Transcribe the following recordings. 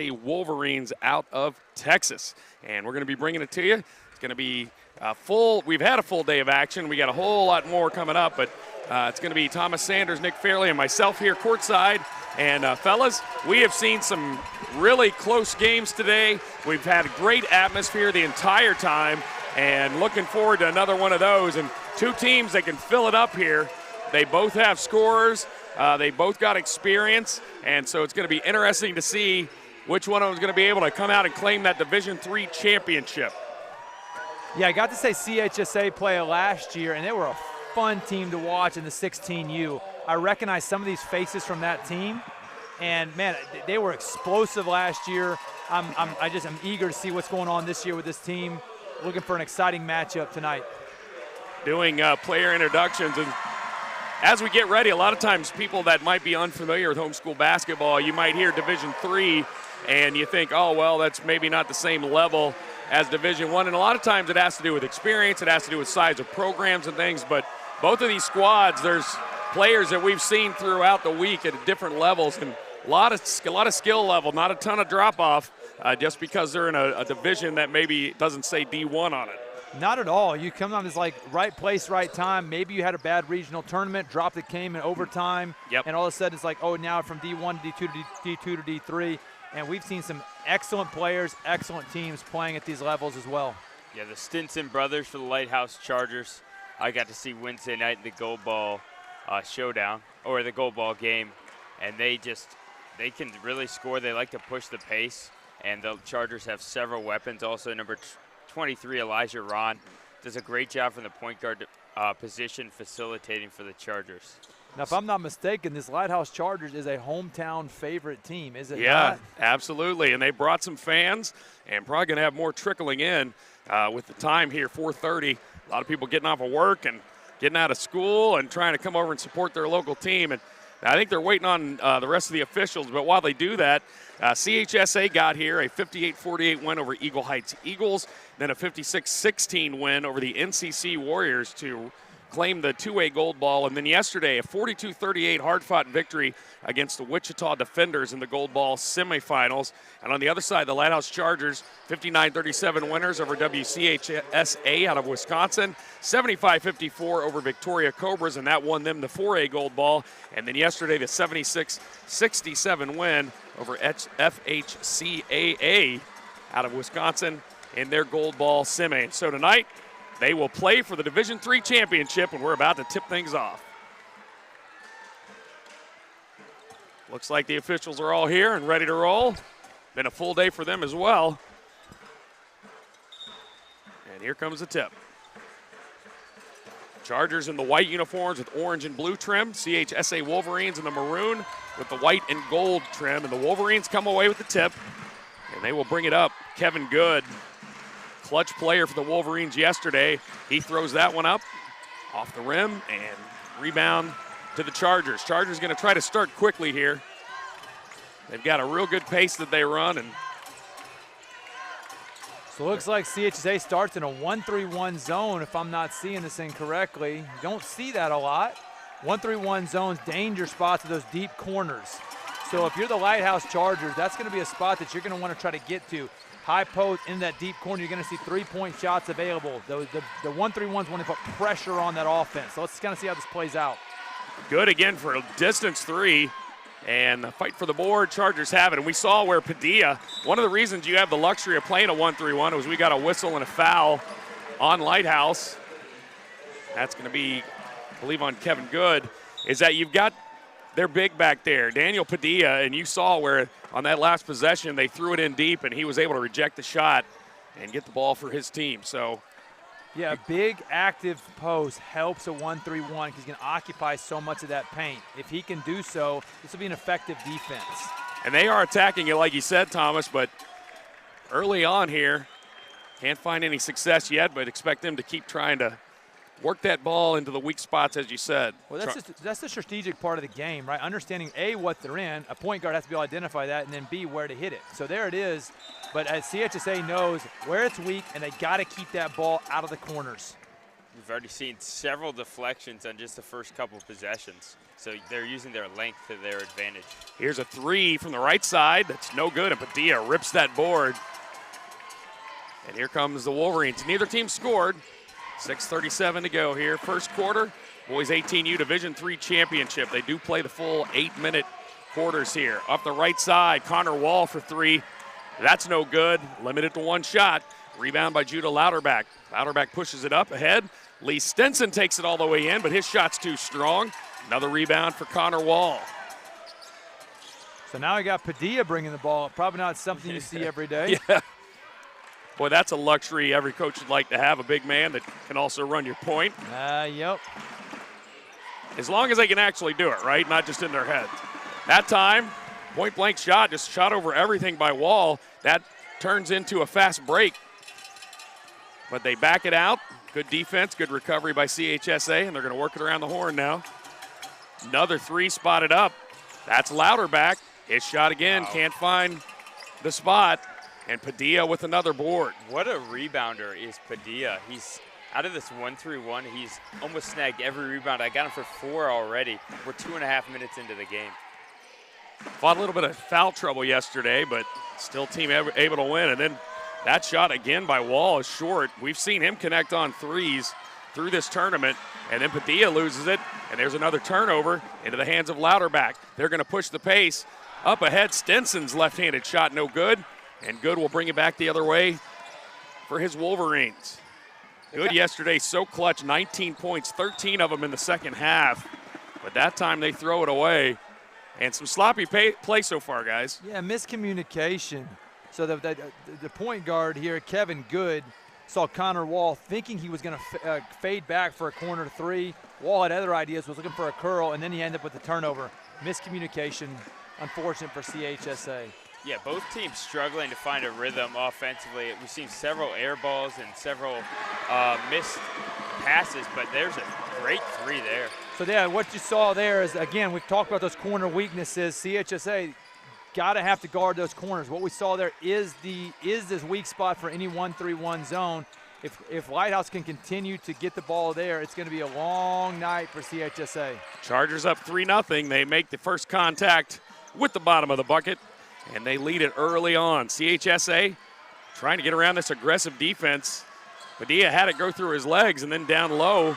Wolverines out of Texas. And we're going to be bringing it to you. It's going to be full. We've had a full day of action. We got a whole lot more coming up, but it's going to be Thomas Sanders, Nick Fairley, and myself here courtside. And fellas, we have seen some really close games today. We've had a great atmosphere the entire time, and looking forward to another one of those. And two teams that can fill it up here. They both have scorers. They both got experience, and so it's going to be interesting to see which one of them is going to be able to come out and claim that Division III championship. Yeah, I got to say CHSA play last year, and they were a fun team to watch in the 16U. I recognize some of these faces from that team, and man, they were explosive last year. I'm eager to see what's going on this year with this team. Looking for an exciting matchup tonight. Doing player introductions, and as we get ready, a lot of times people that might be unfamiliar with homeschool basketball, you might hear Division III, and you think, oh, well, that's maybe not the same level as Division I. And a lot of times it has to do with experience, it has to do with size of programs and things, but both of these squads, there's players that we've seen throughout the week at different levels, and a lot of skill level, not a ton of drop-off, just because they're in a division that maybe doesn't say D1 on it. Not at all. You come on as like right place, right time. Maybe you had a bad regional tournament, drop that came in overtime, and all of a sudden it's like, oh, now from D1 to D2 to D2 to D3. And we've seen some excellent players, excellent teams playing at these levels as well. Yeah, the Stinson brothers for the Lighthouse Chargers. I got to see Wednesday night in the gold ball showdown, or the gold ball game, and they can really score. They like to push the pace, and the Chargers have several weapons. Also, number 23, Elijah Ron, does a great job from the point guard position facilitating for the Chargers. Now, if I'm not mistaken, this Lighthouse Chargers is a hometown favorite team, is it not? Yeah, absolutely, and they brought some fans, and probably going to have more trickling in with the time here, 4:30. A lot of people getting off of work and getting out of school and trying to come over and support their local team. And I think they're waiting on the rest of the officials, but while they do that, CHSA got here a 58-48 win over Eagle Heights Eagles, then a 56-16 win over the NCC Warriors to claim the 2A gold ball, and then yesterday a 42-38 hard-fought victory against the Wichita Defenders in the gold ball semifinals. And on the other side, the Lighthouse Chargers, 59-37 winners over WCHSA out of Wisconsin, 75-54 over Victoria Cobras, and that won them the 4A gold ball. And then yesterday, the 76-67 win over FHCAA out of Wisconsin in their gold ball semi. And so tonight, they will play for the Division III championship, and we're about to tip things off. Looks like the officials are all here and ready to roll. Been a full day for them as well. And here comes the tip. Chargers in the white uniforms with orange and blue trim. CHSA Wolverines in the maroon with the white and gold trim. And the Wolverines come away with the tip, and they will bring it up. Kevin Good, clutch player for the Wolverines yesterday. He throws that one up off the rim and rebound to the Chargers. Chargers going to try to start quickly here. They've got a real good pace that they run. And so it looks like CHSA starts in a 1-3-1 zone, if I'm not seeing this incorrectly. You don't see that a lot. 1-3-1 zones, danger spots are those deep corners. So if you're the Lighthouse Chargers, that's going to be a spot that you're going to want to try to get to. High post in that deep corner, you're going to see three-point shots available. The 1-3-1s want to put pressure on that offense. So let's kind of see how this plays out. Good again for a distance three, and the fight for the board, Chargers have it. And we saw where Padilla, one of the reasons you have the luxury of playing a 1-3-1 was we got a whistle and a foul on Lighthouse. That's going to be, I believe, on Kevin Good, is that you've got their big back there, Daniel Padilla, and you saw where on that last possession they threw it in deep and he was able to reject the shot and get the ball for his team. So, yeah, a big active post helps a 1-3-1 because he's going to occupy so much of that paint. If he can do so, this will be an effective defense. And they are attacking it like you said, Thomas, but early on here, can't find any success yet, but expect them to keep trying to work that ball into the weak spots, as you said. Well, that's the strategic part of the game, right? Understanding, A, what they're in. A point guard has to be able to identify that, and then, B, where to hit it. So there it is. But as CHSA knows where it's weak, and they got to keep that ball out of the corners. We've already seen several deflections on just the first couple possessions. So they're using their length to their advantage. Here's a three from the right side. That's no good, and Padilla rips that board. And here comes the Wolverines. Neither team scored. 6:37 to go here. First quarter, boys 18U Division III championship. They do play the full 8-minute quarters here. Up the right side, Connor Wall for three. That's no good. Limited to one shot. Rebound by Judah Louderback. Louderback pushes it up ahead. Lee Stenson takes it all the way in, but his shot's too strong. Another rebound for Connor Wall. So now we got Padilla bringing the ball up. Probably not something you see every day. Yeah. Boy, that's a luxury every coach would like to have, a big man that can also run your point. Yep. As long as they can actually do it, right? Not just in their heads. That time, point-blank shot, just shot over everything by Wall. That turns into a fast break. But they back it out. Good defense, good recovery by CHSA, and they're going to work it around the horn now. Another three spotted up. That's Louderback. His shot again, can't find the spot. And Padilla with another board. What a rebounder is Padilla. He's out of this 1-3-1, he's almost snagged every rebound. I got him for 4 already. We're 2.5 minutes into the game. Fought a little bit of foul trouble yesterday, but still team able to win. And then that shot again by Wall is short. We've seen him connect on threes through this tournament, and then Padilla loses it, and there's another turnover into the hands of Louderback. They're going to push the pace. Up ahead, Stenson's left-handed shot no good, and Good will bring it back the other way for his Wolverines. Good yesterday, so clutch, 19 points, 13 of them in the second half, but that time they throw it away. And some sloppy play so far, guys. Yeah, miscommunication. So the point guard here, Kevin Good, saw Connor Wall thinking he was going to fade back for a corner three. Wall had other ideas, was looking for a curl, and then he ended up with the turnover. Miscommunication, unfortunate for CHSA. Yeah, both teams struggling to find a rhythm offensively. We've seen several air balls and several missed passes, but there's a great three there. So, yeah, what you saw there is, again, we've talked about those corner weaknesses. CHSA got to have to guard those corners. What we saw there is this weak spot for any 1-3-1 zone. If Lighthouse can continue to get the ball there, it's going to be a long night for CHSA. Chargers up 3-0. They make the first contact with the bottom of the bucket, and they lead it early on. CHSA trying to get around this aggressive defense. Padilla had it go through his legs and then down low.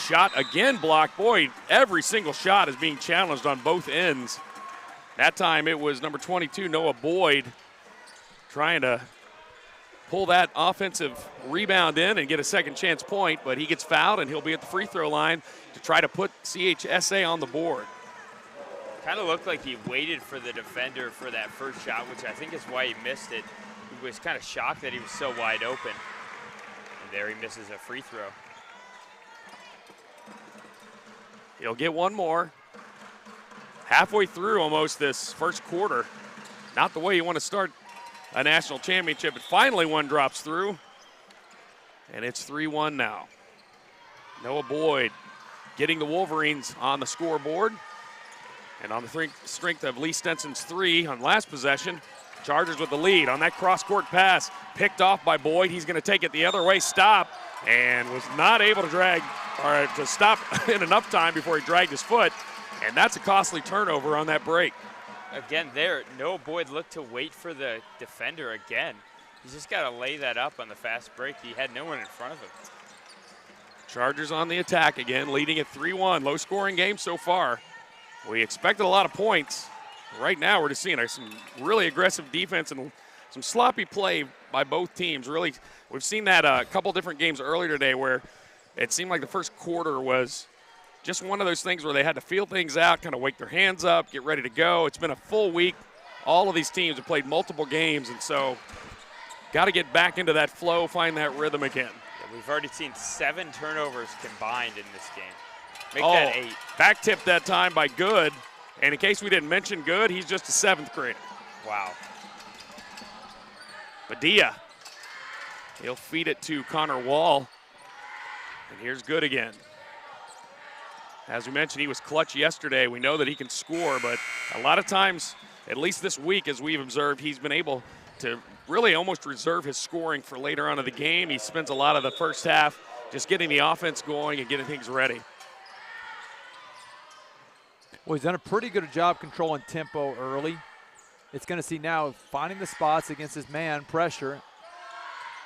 Shot again blocked. Boy, every single shot is being challenged on both ends. That time it was number 22, Noah Boyd, trying to pull that offensive rebound in and get a second chance point, but he gets fouled and he'll be at the free throw line to try to put CHSA on the board. Kind of looked like he waited for the defender for that first shot, which I think is why he missed it. He was kind of shocked that he was so wide open. And there he misses a free throw. He'll get one more. Halfway through almost this first quarter. Not the way you want to start a national championship, but finally one drops through. And it's 3-1 now. Noah Boyd getting the Wolverines on the scoreboard. And on the strength of Lee Stenson's three on last possession, Chargers with the lead on that cross-court pass. Picked off by Boyd. He's going to take it the other way, stop, and was not able to to stop in enough time before he dragged his foot. And that's a costly turnover on that break. Again, there, Noah Boyd looked to wait for the defender again. He's just got to lay that up on the fast break. He had no one in front of him. Chargers on the attack again, leading at 3-1. Low-scoring game so far. We expected a lot of points. Right now, we're just seeing some really aggressive defense and some sloppy play by both teams. Really, we've seen that a couple different games earlier today where it seemed like the first quarter was just one of those things where they had to feel things out, kind of wake their hands up, get ready to go. It's been a full week. All of these teams have played multiple games, and so got to get back into that flow, find that rhythm again. Yeah, we've already seen 7 turnovers combined in this game. Make that 8. Back tip that time by Good. And in case we didn't mention Good, he's just a 7th grader. Wow. Padilla. He'll feed it to Connor Wall. And here's Good again. As we mentioned, he was clutch yesterday. We know that he can score, but a lot of times, at least this week, as we've observed, he's been able to really almost reserve his scoring for later on in the game. He spends a lot of the first half just getting the offense going and getting things ready. Well, he's done a pretty good job controlling tempo early. It's going to see now finding the spots against his man, pressure,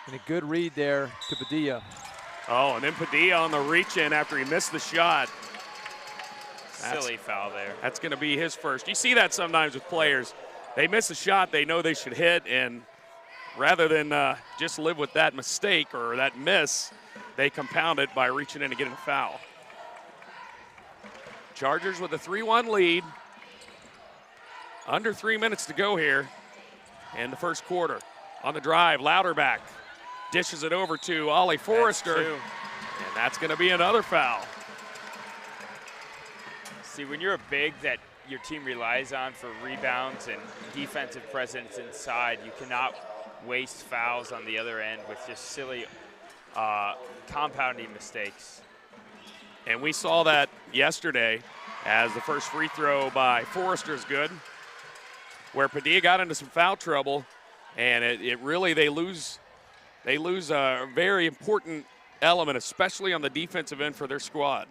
and a good read there to Padilla. Oh, and then Padilla on the reach in after he missed the shot. Silly foul there. That's going to be his first. You see that sometimes with players. They miss a shot they know they should hit, and rather than just live with that mistake or that miss, they compound it by reaching in and getting a foul. Chargers with a 3-1 lead. Under 3 minutes to go here in the first quarter. On the drive, Louderback dishes it over to Ollie Forrester, and that's going to be another foul. See, when you're a big that your team relies on for rebounds and defensive presence inside, you cannot waste fouls on the other end with just silly compounding mistakes. And we saw that yesterday as the first free throw by Forrester is good, where Padilla got into some foul trouble, and it really, they lose a very important element, especially on the defensive end for their squad.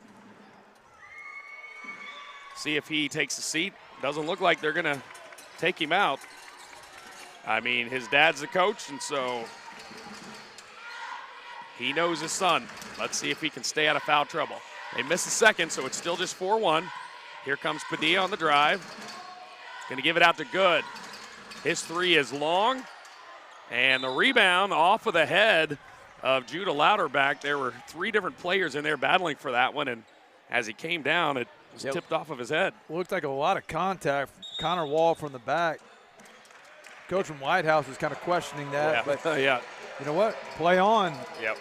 See if he takes a seat. Doesn't look like they're going to take him out. I mean, his dad's the coach, and so he knows his son. Let's see if he can stay out of foul trouble. They miss a second, so it's still just 4-1. Here comes Padilla on the drive. Going to give it out to Good. His three is long, and the rebound off of the head of Judah Louderback. There were three different players in there battling for that one, and as he came down, it was tipped off of his head. Looked like a lot of contact. Connor Wall from the back. Coach from Lighthouse was kind of questioning that, but yeah. You know what? Play on. Yep.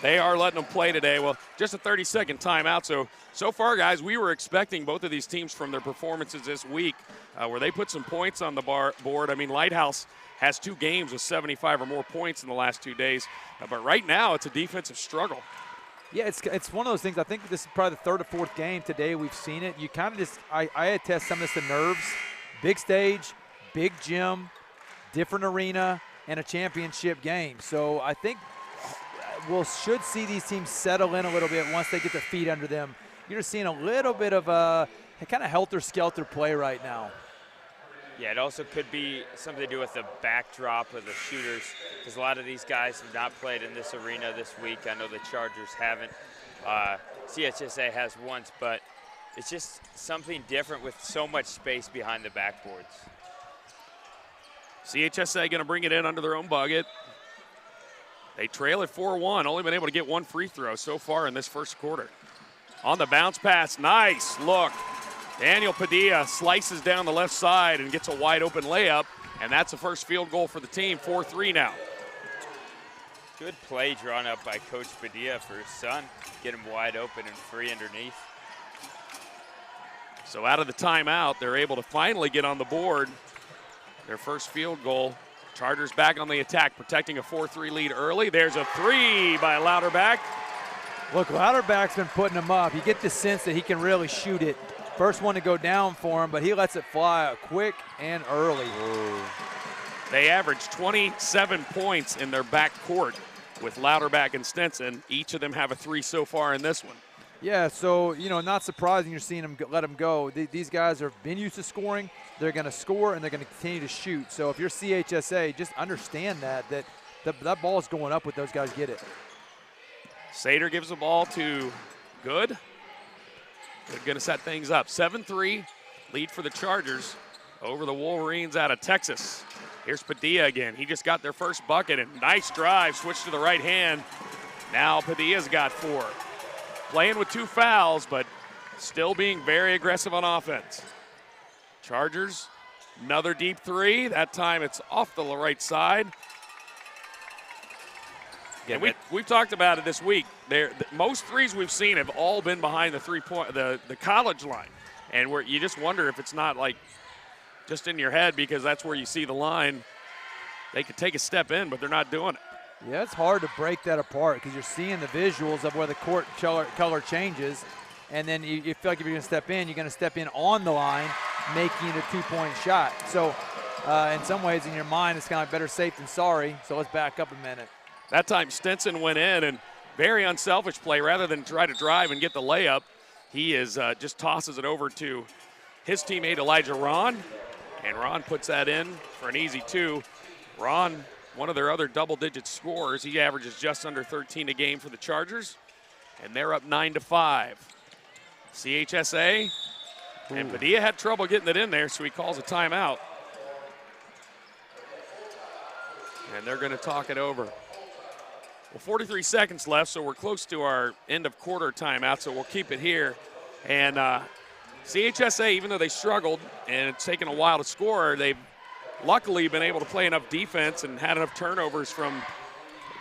They are letting them play today. Well, just a 30-second timeout. So far, guys, we were expecting both of these teams from their performances this week where they put some points on the board. I mean, Lighthouse has 2 games with 75 or more points in the last 2 days. But right now, it's a defensive struggle. Yeah, it's one of those things. I think this is probably the 3rd or 4th game today we've seen it. You kind of just – I attest some of this to nerves. Big stage, big gym, different arena, and a championship game. So I think we should see these teams settle in a little bit once they get their feet under them. You're just seeing a little bit of a kind of helter-skelter play right now. Yeah, it also could be something to do with the backdrop of the shooters, because a lot of these guys have not played in this arena this week. I know the Chargers haven't. CHSA has once, but it's just something different with so much space behind the backboards. CHSA going to bring it in under their own bucket. They trail at 4-1, only been able to get 1 free throw so far in this first quarter. On the bounce pass, nice look. Daniel Padilla slices down the left side and gets a wide open layup, and that's the first field goal for the team, 4-3 now. Good play drawn up by Coach Padilla for his son. Get him wide open and free underneath. So out of the timeout, they're able to finally get on the board. Their first field goal. Chargers back on the attack, protecting a 4-3 lead early. There's a 3 by Louderback. Look, Louderback's been putting them up. You get the sense that he can really shoot it. First one to go down for him, but he lets it fly quick and early. Ooh. They average 27 points in their back court with Louderback and Stinson. Each of them have a 3 so far in this one. Yeah, so, not surprising you're seeing them let them go. These guys have been used to scoring. They're going to score, and they're going to continue to shoot. So if you're CHSA, just understand that ball is going up with those guys get it. Sater gives the ball to Good. Good going to set things up. 7-3 lead for the Chargers over the Wolverines out of Texas. Here's Padilla again. He just got their first bucket, and nice drive. Switch to the right hand. Now Padilla's got 4. Playing with 2 fouls, but still being very aggressive on offense. Chargers, another deep 3. That time it's off the right side. And we've talked about it this week. Most 3s we've seen have all been behind the 3-point, the college line. And you just wonder if it's not like just in your head, because that's where you see the line. They could take a step in, but they're not doing it. Yeah, it's hard to break that apart because you're seeing the visuals of where the court color changes, and then you feel like if you're going to step in, you're going to step in on the line, making it a 2-point shot. So in some ways in your mind, it's kind of better safe than sorry, so let's back up a minute. That time Stinson went in, and very unselfish play. Rather than try to drive and get the layup, he is just tosses it over to his teammate Elijah Ron, and Ron puts that in for an easy 2. Ron, one of their other double-digit scorers, he averages just under 13 a game for the Chargers, and they're up 9-5. CHSA, and Padilla had trouble getting it in there, so he calls a timeout. And they're going to talk it over. Well, 43 seconds left, so we're close to our end of quarter timeout, so we'll keep it here. And CHSA, even though they struggled and it's taken a while to score, they've luckily been able to play enough defense and had enough turnovers from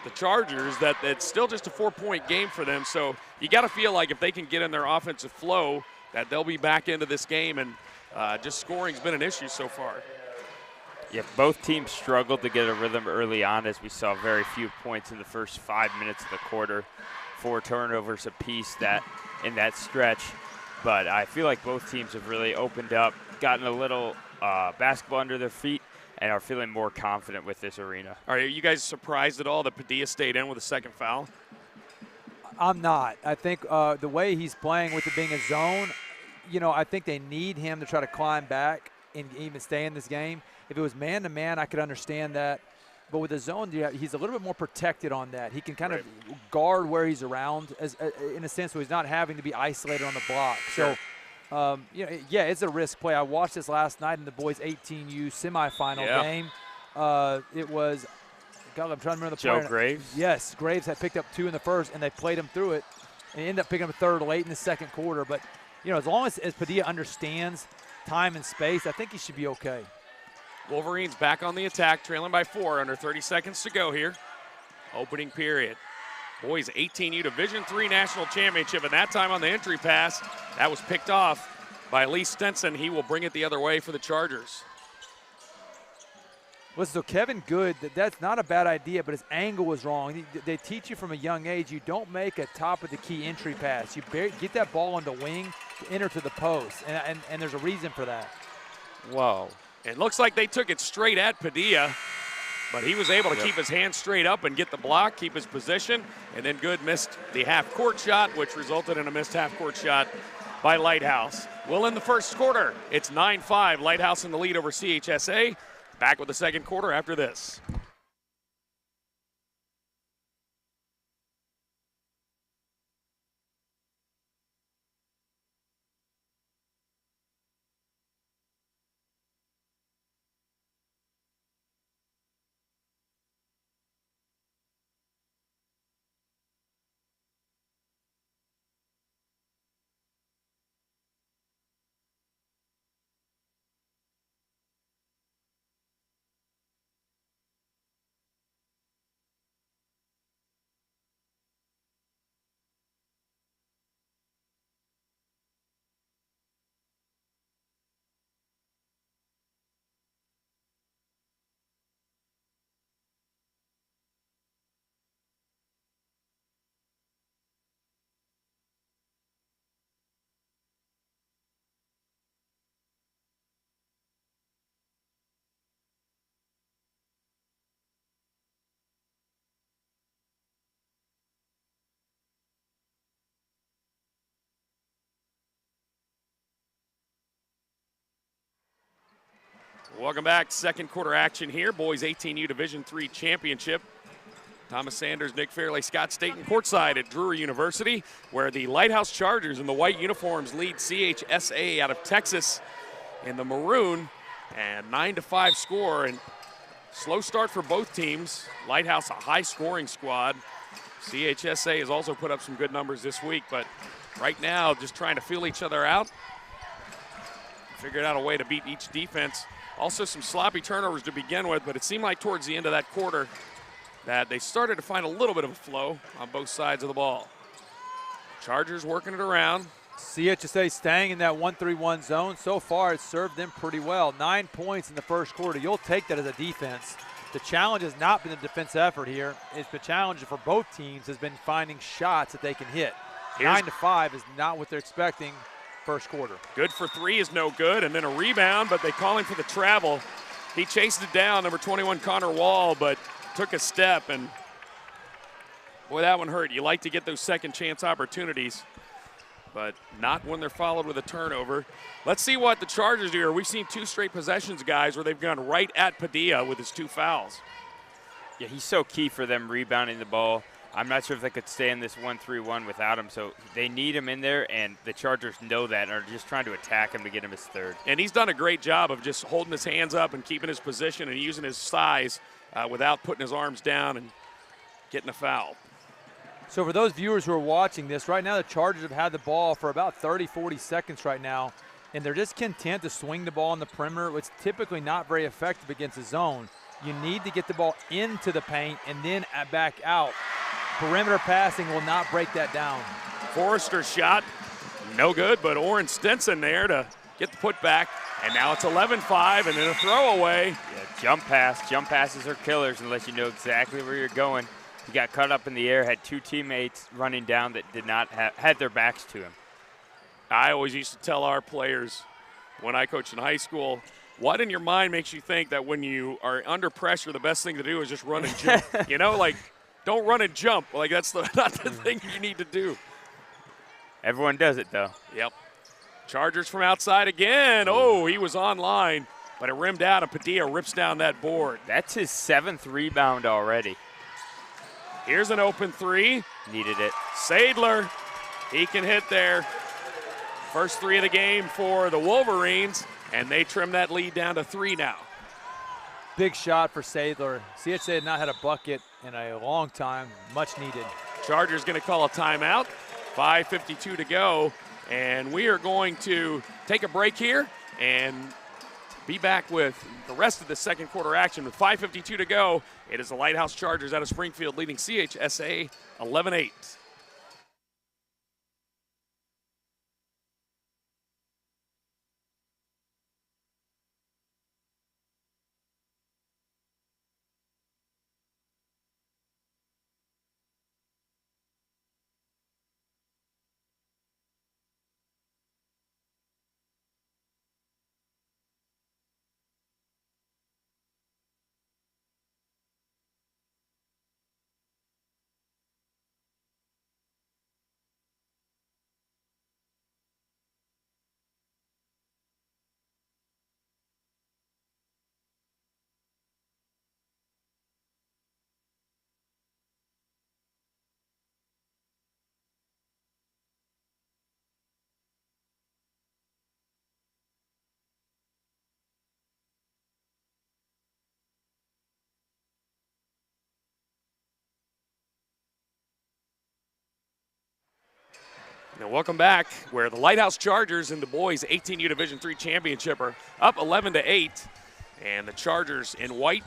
the Chargers that it's still just a 4-point game for them. So you got to feel like if they can get in their offensive flow that they'll be back into this game, and just scoring's been an issue so far. Yeah, both teams struggled to get a rhythm early on, as we saw very few points in the first 5 minutes of the quarter. 4 turnovers apiece in that stretch. But I feel like both teams have really opened up, gotten a little basketball under their feet, and are feeling more confident with this arena. Are you guys surprised at all that Padilla stayed in with a second foul? I'm not. I think the way he's playing with it being a zone, I think they need him to try to climb back and even stay in this game. If it was man-to-man, I could understand that. But with the zone, he's a little bit more protected on that. He can kind of guard where he's around, in a sense, so he's not having to be isolated on the block. Sure. So, it's a risk play. I watched this last night in the boys' 18U semifinal game. It was, God, I'm trying to remember the player. Joe Graves? Yes, Graves had picked up 2 in the first, and they played him through it. And he ended up picking up a third late in the second quarter. But, as long as Padilla understands time and space, I think he should be okay. Wolverines back on the attack, trailing by 4, under 30 seconds to go here. Opening period. Boys 18U Division III National Championship, and that time on the entry pass, that was picked off by Lee Stenson. He will bring it the other way for the Chargers. Listen, so Kevin Good, that's not a bad idea, but his angle was wrong. They teach you from a young age, you don't make a top-of-the-key entry pass. You get that ball on the wing to enter to the post, and there's a reason for that. Whoa. It looks like they took it straight at Padilla, but he was able to keep his hand straight up and get the block, keep his position, and then Good missed the half-court shot, which resulted in a missed half-court shot by Lighthouse. We'll end the first quarter. It's 9-5, Lighthouse in the lead over CHSA. Back with the second quarter after this. Welcome back. Second quarter action here. Boys 18U Division III Championship. Thomas Sanders, Nick Fairley, Scott Staten courtside at Drury University, where the Lighthouse Chargers in the white uniforms lead CHSA out of Texas in the maroon. And 9-5 score, and slow start for both teams. Lighthouse, a high-scoring squad. CHSA has also put up some good numbers this week, but right now just trying to feel each other out. Figured out a way to beat each defense. Also some sloppy turnovers to begin with, but it seemed like towards the end of that quarter that they started to find a little bit of a flow on both sides of the ball. Chargers working it around. CHSA staying in that 1-3-1 zone. So far, it's served them pretty well. 9 points in the first quarter. You'll take that as a defense. The challenge has not been the defense effort here. It's the challenge for both teams has been finding shots that they can hit. 9-5 is not what they're expecting first quarter. Good for 3 is no good, and then a rebound, but they call him for the travel. He chased it down, number 21 Connor Wall, but took a step, and Boy, that one hurt. You like to get those second chance opportunities, but not when they're followed with a turnover. Let's see what the Chargers do here. We've seen 2 straight possessions, guys, where they've gone right at Padilla with his 2 fouls. Yeah, he's so key for them rebounding the ball. I'm not sure if they could stay in this 1-3-1 without him, so they need him in there, and the Chargers know that and are just trying to attack him to get him his 3rd. And he's done a great job of just holding his hands up and keeping his position and using his size without putting his arms down and getting a foul. So for those viewers who are watching this, right now the Chargers have had the ball for about 30, 40 seconds right now, and they're just content to swing the ball on the perimeter, which is typically not very effective against a zone. You need to get the ball into the paint and then back out. Perimeter passing will not break that down. Forrester's shot, no good, but Orrin Stinson there to get the putback, and now it's 11-5 and then a throwaway. Yeah, jump pass. Jump passes are killers unless you know exactly where you're going. He got cut up in the air, had 2 teammates running down that did not had their backs to him. I always used to tell our players when I coached in high school, what in your mind makes you think that when you are under pressure, the best thing to do is just run and jump? You know, like, don't run and jump. Like, that's not the thing you need to do. Everyone does it, though. Yep. Chargers from outside again. Oh, he was on line, but it rimmed out, and Padilla rips down that board. That's his 7th rebound already. Here's an open 3. Needed it. Sadler, he can hit there. First 3 of the game for the Wolverines, and they trim that lead down to 3 now. Big shot for Sadler. CHSA had not had a bucket in a long time, much needed. Chargers going to call a timeout. 5:52 to go, and we are going to take a break here and be back with the rest of the second quarter action. With 5:52 to go, it is the Lighthouse Chargers out of Springfield leading CHSA 11-8. Now welcome back, where the Lighthouse Chargers and the boys 18U Division III Championship are up 11-8, and the Chargers in white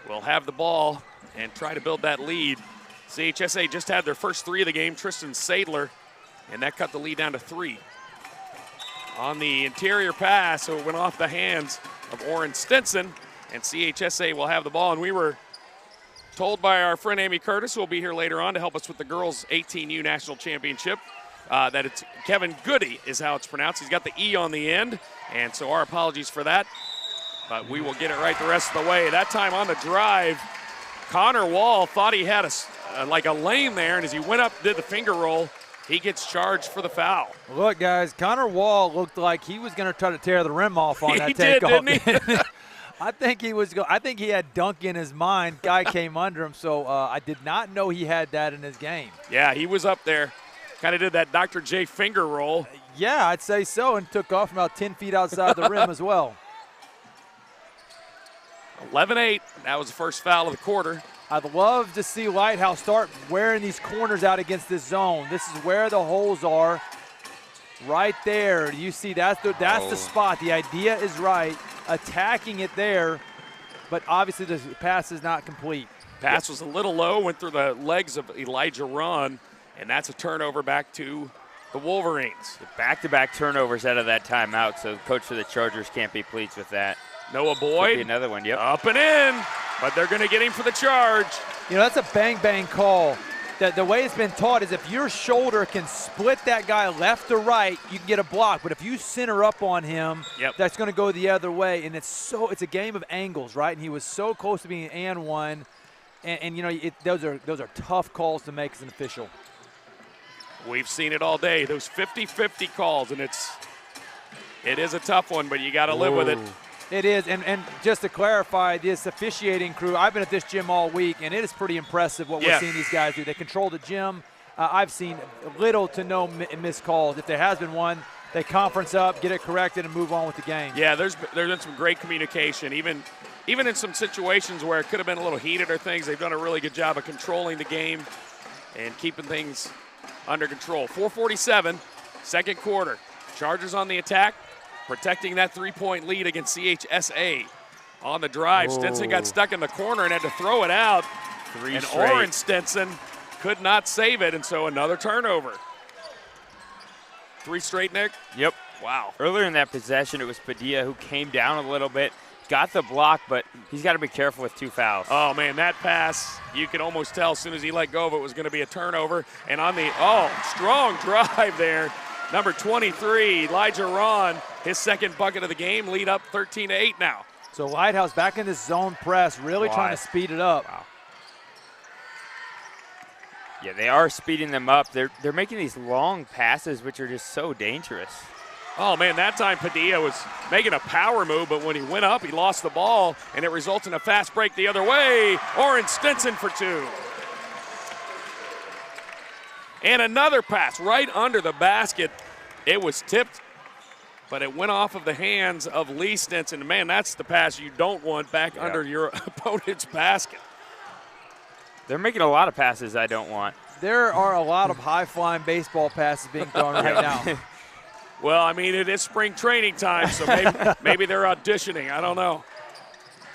will have the ball and try to build that lead. CHSA just had their first 3 of the game, Tristan Sadler, and that cut the lead down to 3. On the interior pass, so it went off the hands of Orrin Stinson, and CHSA will have the ball. And we were told by our friend Amy Curtis, who will be here later on to help us with the girls 18U National Championship, that it's Kevin Goody is how it's pronounced. He's got the E on the end, and so our apologies for that. But we will get it right the rest of the way. That time on the drive, Connor Wall thought he had like a lane there, and as he went up, did the finger roll, he gets charged for the foul. Look, guys, Connor Wall looked like he was going to try to tear the rim off on that He did, takeoff. didn't he? I think he had dunk in his mind. Guy came under him, so I did not know he had that in his game. Yeah, he was up there. Kind of did that Dr. J finger roll. Yeah, I'd say so, and took off from about 10 feet outside the rim as well. 11-8. That was the first foul of the quarter. I'd love to see Lighthouse start wearing these corners out against this zone. This is where the holes are. Right there. You see, that's the spot. The idea is right. Attacking it there, but obviously the pass is not complete. Pass was a little low, went through the legs of Elijah Run, and that's a turnover back to the Wolverines. Back-to-back turnovers out of that timeout, so coach for the Chargers can't be pleased with that. Noah Could Boyd. be another one, yep. Up and in, but they're going to get him for the charge. You know, that's a bang-bang call. The way it's been taught is if your shoulder can split that guy left or right, you can get a block. But if you center up on him, that's going to go the other way. And it's a game of angles, right? And he was so close to being and one. And you know, those are tough calls to make as an official. We've seen it all day. Those 50-50 calls, and it is a tough one, but you got to live with it. It is, and just to clarify, this officiating crew, I've been at this gym all week, and it is pretty impressive what we're seeing these guys do. They control the gym. I've seen little to no missed calls. If there has been one, they conference up, get it corrected, and move on with the game. Yeah, there's been some great communication. Even in some situations where it could have been a little heated or things, they've done a really good job of controlling the game and keeping things under control. 4:47, second quarter. Chargers on the attack, protecting that three-point lead against CHSA. On the drive, Stinson got stuck in the corner and had to throw it out. And Oren Stinson could not save it, and so another turnover. 3 straight, Nick? Yep. Wow. Earlier in that possession, it was Padilla who came down a little bit, got the block, but he's got to be careful with 2 fouls. Oh, man, that pass, you could almost tell as soon as he let go of it was going to be a turnover. And on the, strong drive there, number 23, Elijah Ron, his second bucket of the game, lead up 13-8 now. So Lighthouse back in this zone press, really trying to speed it up. Wow. Yeah, they are speeding them up. They're making these long passes, which are just so dangerous. Oh, man, that time Padilla was making a power move, but when he went up, he lost the ball, and it results in a fast break the other way. Oren Stinson for 2. And another pass right under the basket. It was tipped, but it went off of the hands of Lee Stinson. Man, that's the pass you don't want back under your opponent's basket. They're making a lot of passes I don't want. There are a lot of high-flying baseball passes being thrown right now. Well, I mean, it is spring training time, so maybe they're auditioning. I don't know.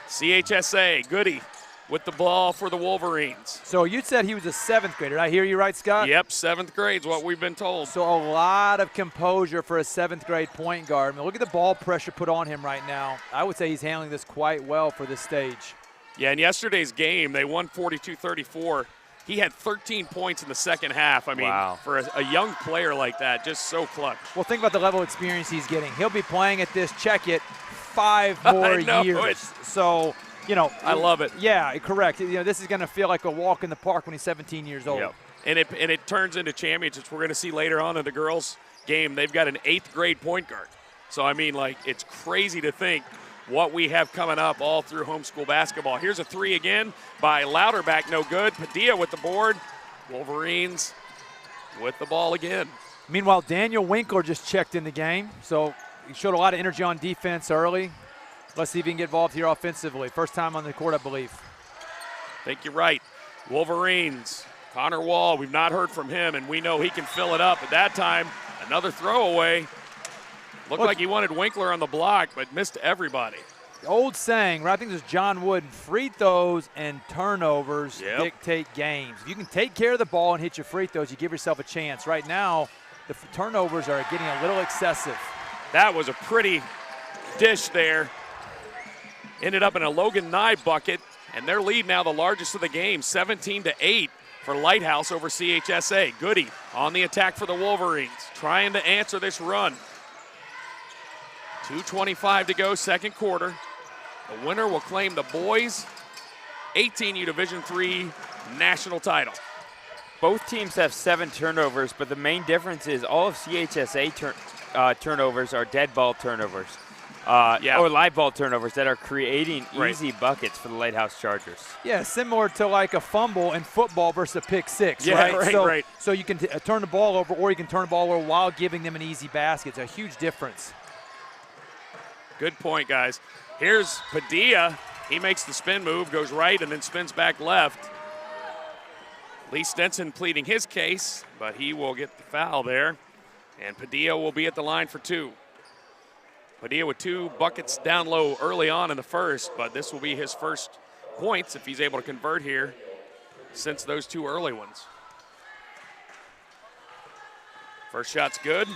CHSA, Goody with the ball for the Wolverines. So you said he was a 7th grader. Did I hear you right, Scott? Yep, 7th grade is what we've been told. So a lot of composure for a 7th grade point guard. I mean, look at the ball pressure put on him right now. I would say he's handling this quite well for this stage. Yeah, in yesterday's game, they won 42-34. He had 13 points in the second half. I mean, for a young player like that, just so clutch. Well, think about the level of experience he's getting. He'll be playing at this, check it, 5 more years. So, you know. I love it. Yeah, correct. You know, this is going to feel like a walk in the park when he's 17 years old. Yep. And it turns into championships. We're going to see later on in the girls' game, they've got an 8th grade point guard. So, I mean, like, it's crazy to think what we have coming up all through homeschool basketball. Here's a 3 again by Louderback, no good. Padilla with the board. Wolverines with the ball again. Meanwhile, Daniel Winkler just checked in the game, so he showed a lot of energy on defense early. Let's see if he can get involved here offensively. First time on the court, I believe. I think you're right. Wolverines, Connor Wall, we've not heard from him, and we know he can fill it up. At that time, another throwaway. Looked like he wanted Winkler on the block, but missed everybody. The old saying, right? I think this is John Wooden, free throws and turnovers dictate games. If you can take care of the ball and hit your free throws, you give yourself a chance. Right now, the turnovers are getting a little excessive. That was a pretty dish there. Ended up in a Logan Nye bucket, and their lead now the largest of the game, 17-8 for Lighthouse over CHSA. Goody on the attack for the Wolverines, trying to answer this run. 2:25 to go, second quarter. The winner will claim the boys 18U Division III national title. Both teams have 7 turnovers, but the main difference is all of CHSA turnovers are dead ball turnovers. Or live ball turnovers that are creating easy buckets for the Lighthouse Chargers. Yeah, similar to like a fumble in football versus a pick six, right? So you can turn the ball over, or you can turn the ball over while giving them an easy basket. It's a huge difference. Good point, guys. Here's Padilla. He makes the spin move, goes right, and then spins back left. Lee Stinson pleading his case, but he will get the foul there. And Padilla will be at the line for 2. Padilla with 2 buckets down low early on in the first, but this will be his first points if he's able to convert here since those 2 early ones. First shot's good.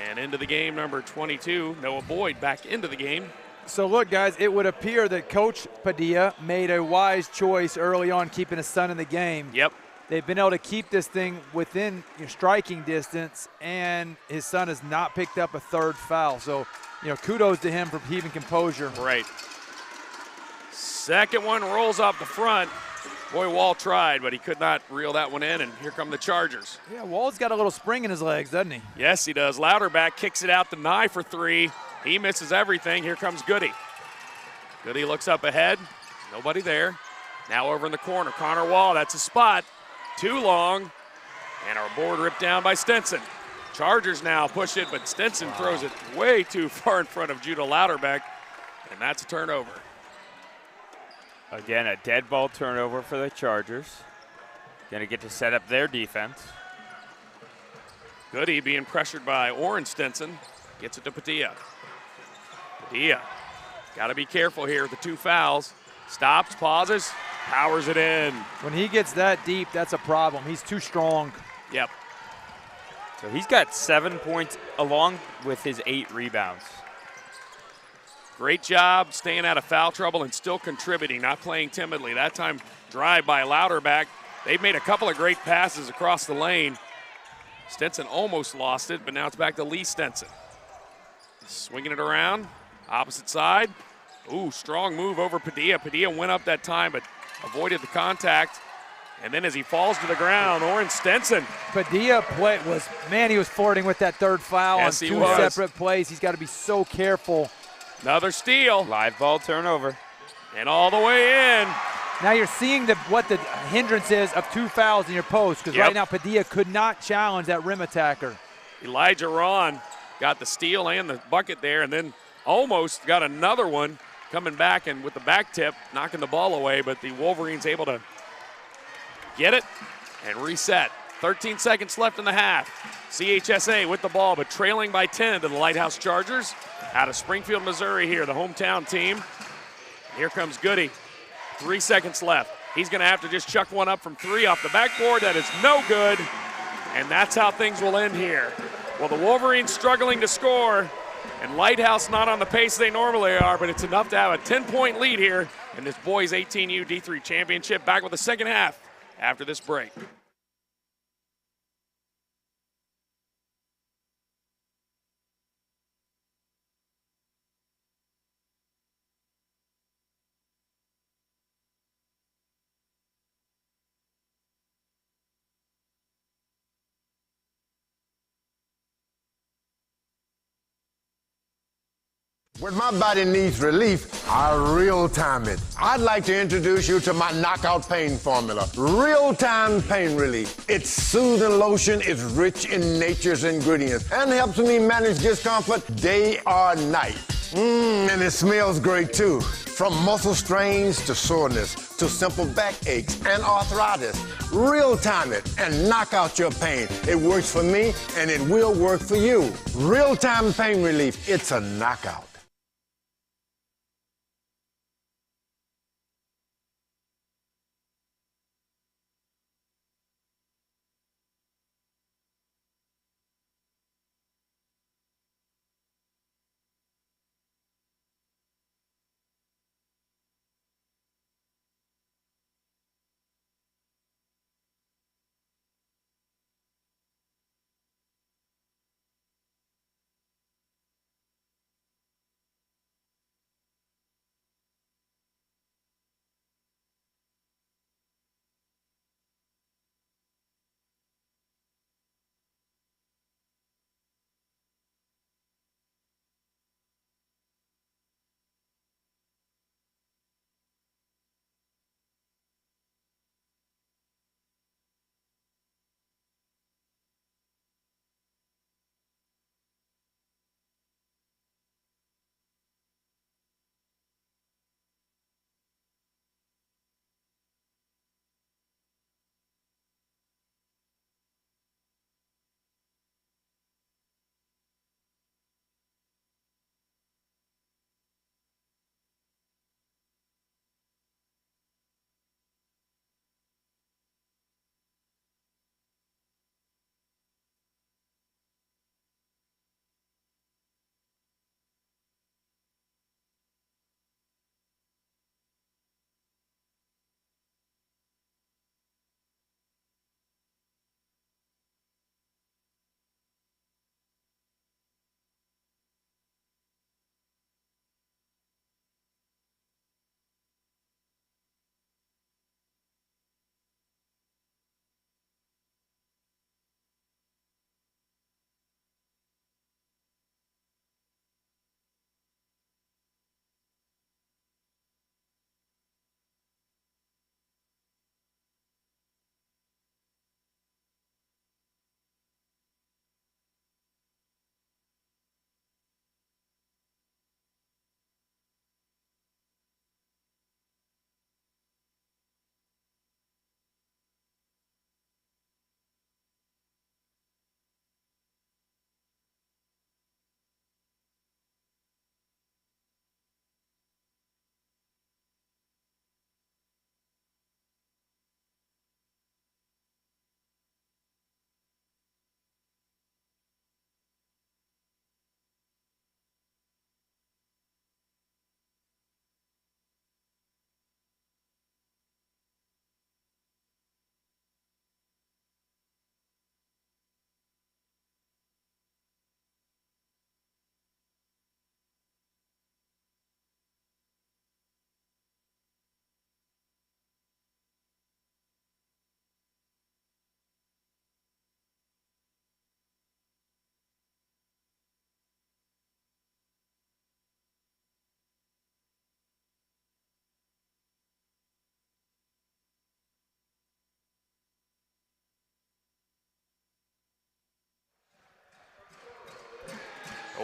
And into the game, number 22, Noah Boyd back into the game. So look, guys, it would appear that Coach Padilla made a wise choice early on keeping his son in the game. Yep. They've been able to keep this thing within striking distance, and his son has not picked up a 3rd foul. So, kudos to him for keeping composure. Right. Second one rolls off the front. Boy, Wall tried, but he could not reel that one in, and here come the Chargers. Yeah, Wall's got a little spring in his legs, doesn't he? Yes, he does. Louderback kicks it out to Nye for three. He misses everything. Here comes Goody. Goody looks up ahead. Nobody there. Now over in the corner. Connor Wall, that's a spot. Too long. And our board ripped down by Stinson. Chargers now push it, but Stinson throws it way too far in front of Judah Louderback, and that's a turnover. Again, a dead ball turnover for the Chargers. Going to get to set up their defense. Goody being pressured by Orrin Stinson. Gets it to Padilla. Padilla, got to be careful here with the two fouls. Stops, pauses, powers it in. When he gets that deep, that's a problem. He's too strong. Yep. So he's got 7 points along with his 8 rebounds. Great job staying out of foul trouble and still contributing, not playing timidly. That time, drive by Louderback. They've made a couple of great passes across the lane. Stinson almost lost it, but now it's back to Lee Stinson. Swinging it around, opposite side. Ooh, strong move over Padilla. Padilla went up that time, but avoided the contact. And then as he falls to the ground, Orrin Stinson. Padilla he was flirting with that third foul on two separate plays. He's got to be so careful. Another steal. Live ball turnover. And all the way in. Now you're seeing what the hindrance is of two fouls in your post, because right now Padilla could not challenge that rim attacker. Elijah Ron got the steal and the bucket there, and then almost got another one coming back and with the back tip, knocking the ball away, but the Wolverines able to get it and reset. 13 seconds left in the half. CHSA with the ball, but trailing by 10 to the Lighthouse Chargers out of Springfield, Missouri here, the hometown team. Here comes Goody. 3 seconds left. He's going to have to just chuck one up from three off the backboard. That is no good, and that's how things will end here. Well, the Wolverines struggling to score, and Lighthouse not on the pace they normally are, but it's enough to have a 10-point lead here in this boys 18U D3 championship. Back with the second half after this break. When my body needs relief, I real-time it. I'd like to introduce you to my knockout pain formula, real-time pain relief. It's soothing lotion, it's rich in nature's ingredients, and helps me manage discomfort day or night. And it smells great too. From muscle strains to soreness to simple back aches and arthritis. Real-time it and knock out your pain. It works for me and it will work for you. Real-time pain relief, it's a knockout.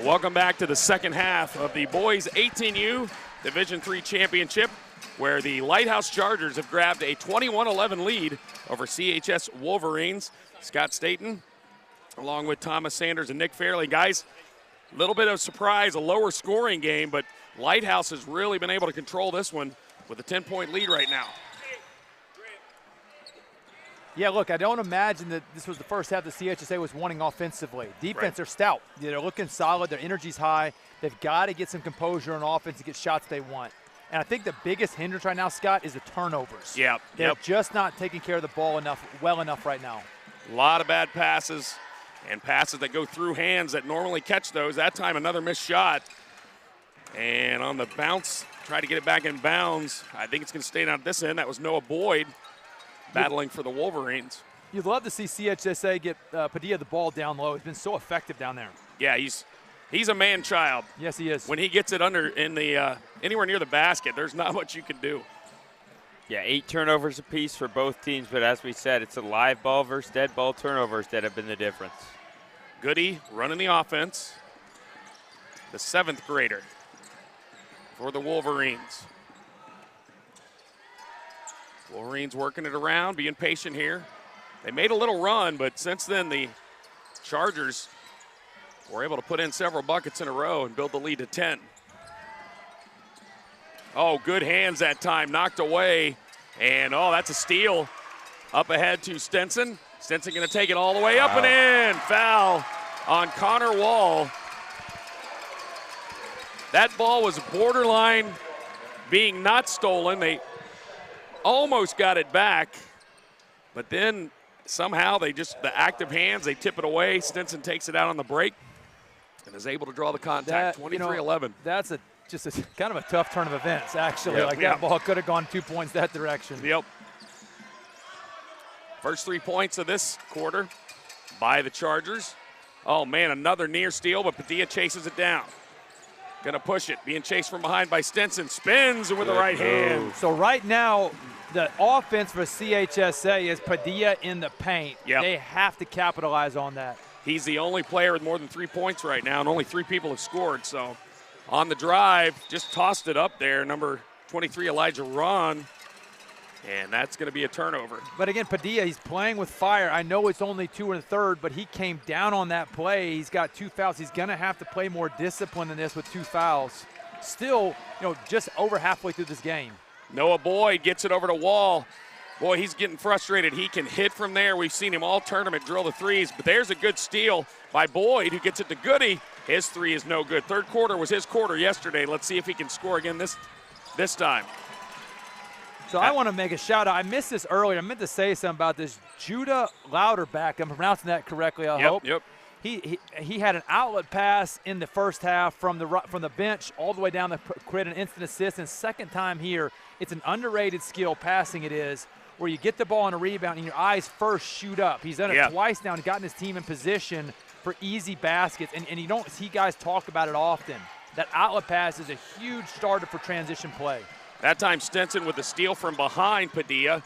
welcome back to the second half of the boys 18U Division III Championship, where the Lighthouse Chargers have grabbed a 21-11 lead over CHS Wolverines. Scott Staten, along with Thomas Sanders and Nick Fairley. Guys, a little bit of surprise, a lower scoring game, but Lighthouse has really been able to control this one with a 10-point lead right now. Yeah, look, I don't imagine that this was the first half the CHSA was wanting offensively. Defense, they're stout. They're looking solid. Their energy's high. They've got to get some composure on offense to get shots they want. And I think the biggest hindrance right now, Scott, is the turnovers. Yeah, They're just not taking care of the ball well enough right now. A lot of bad passes and passes that go through hands that normally catch those. That time, another missed shot. And on the bounce, try to get it back in bounds. I think it's going to stay down at this end. That was Noah Boyd battling for the Wolverines. You'd love to see CHSA get Padilla the ball down low. He's been so effective down there. Yeah, he's a man-child. Yes, he is. When he gets it under in the anywhere near the basket, there's not much you can do. Yeah, 8 turnovers apiece for both teams, but as we said, it's a live ball versus dead ball turnovers that have been the difference. Goody running the offense, the 7th grader for the Wolverines. Wolverines working it around, being patient here. They made a little run, but since then the Chargers were able to put in several buckets in a row and build the lead to 10. Oh, good hands that time, knocked away. And, that's a steal. Up ahead to Stenson. Stenson going to take it all the way up and in. Foul on Connor Wall. That ball was borderline being not stolen. They almost got it back, but then somehow the active hands, they tip it away. Stenson takes it out on the break and is able to draw the contact. 23-11. That's just a kind of a tough turn of events, actually. That ball could have gone 2 points that direction. Yep. First 3 points of this quarter by the Chargers. Oh, man, another near steal, but Padilla chases it down. Going to push it, being chased from behind by Stenson. Spins with the right hand. So right now, the offense for CHSA is Padilla in the paint. Yep. They have to capitalize on that. He's the only player with more than 3 points right now, and only 3 people have scored. So on the drive, just tossed it up there, number 23, Elijah Ron, and that's going to be a turnover. But again, Padilla, he's playing with fire. I know it's only 2 in the third, but he came down on that play. He's got 2 fouls. He's going to have to play more discipline in this with 2 fouls. Still, just over halfway through this game. Noah Boyd gets it over to Wall. Boy, he's getting frustrated. He can hit from there. We've seen him all tournament drill the threes, but there's a good steal by Boyd, who gets it to Goody. His 3 is no good. Third quarter was his quarter yesterday. Let's see if he can score again this time. So I want to make a shout out. I missed this earlier. I meant to say something about this. Judah Louderback, I'm pronouncing that correctly, I hope. Yep. He had an outlet pass in the first half from the bench all the way down to create an instant assist. And second time here, it's an underrated skill, passing it is, where you get the ball on a rebound and your eyes first shoot up. He's done it twice now and gotten his team in position for easy baskets. And you don't see guys talk about it often. That outlet pass is a huge starter for transition play. That time Stenson with the steal from behind Padilla.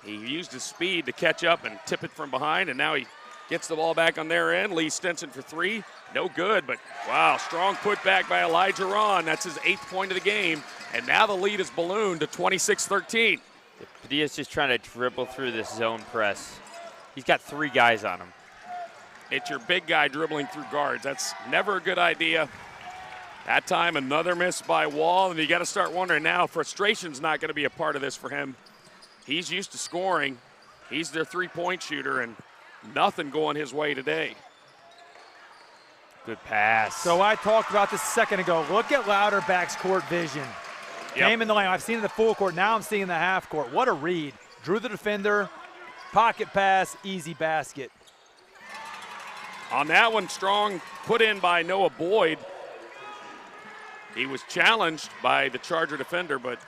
He used his speed to catch up and tip it from behind, and now he gets the ball back on their end. Lee Stenson for 3. No good, but wow, strong putback by Elijah Ron. That's his 8th point of the game, and now the lead is ballooned to 26-13. Padilla's just trying to dribble through this zone press. He's got 3 guys on him. It's your big guy dribbling through guards. That's never a good idea. That time, another miss by Wall, and you got to start wondering now, frustration's not going to be a part of this for him. He's used to scoring. He's their 3-point shooter, and nothing going his way today. Good pass. So I talked about this a second ago. Look at Louderback's court vision. Came in the lane. I've seen it in the full court. Now I'm seeing in the half court. What a read. Drew the defender, pocket pass, easy basket. On that one, strong put in by Noah Boyd. He was challenged by the Charger defender, but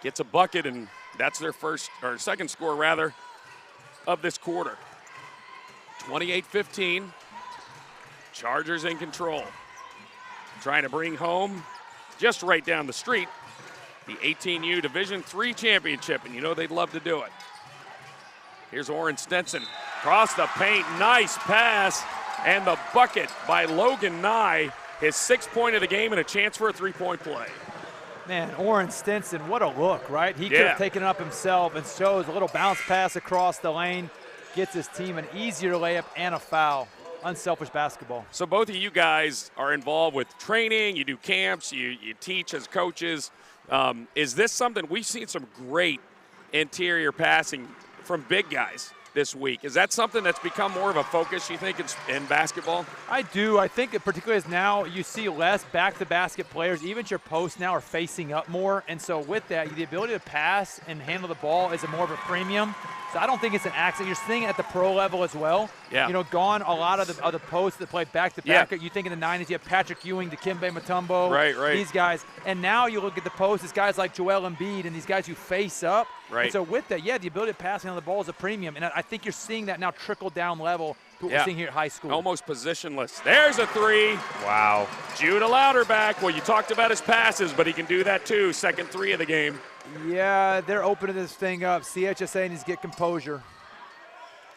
gets a bucket, and that's their second score rather of this quarter. 28-15. Chargers in control. Trying to bring home just right down the street the 18U Division III Championship, and you know they'd love to do it. Here's Oren Stenson. Across the paint, nice pass. And the bucket by Logan Nye, his 6th point of the game and a chance for a 3-point play. Man, Oren Stinson, what a look, right? He could have taken it up himself and shows a little bounce pass across the lane, gets his team an easier layup and a foul. Unselfish basketball. So both of you guys are involved with training, you do camps, you teach as coaches. Is this something, we've seen some great interior passing from big guys this week. Is that something that's become more of a focus, you think, in basketball? I do. I think it particularly is now you see less back-to-basket players. Even your posts now are facing up more. And so with that, the ability to pass and handle the ball is more of a premium. So I don't think it's an accident. You're seeing it at the pro level as well. Yeah. You know, gone a lot of the posts that play back-to-back. You think in the 90s, you have Patrick Ewing, Dikembe Mutombo, right. These guys. And now you look at the posts, it's guys like Joel Embiid and these guys who face up. Right. And so with that, the ability to pass on the ball is a premium. And I think you're seeing that now trickle down level to what we're seeing here at high school. Almost positionless. There's a 3. Wow. Judah Louderback. Well, you talked about his passes, but he can do that too. 2nd 3 of the game. Yeah, they're opening this thing up. CHSA needs to get composure.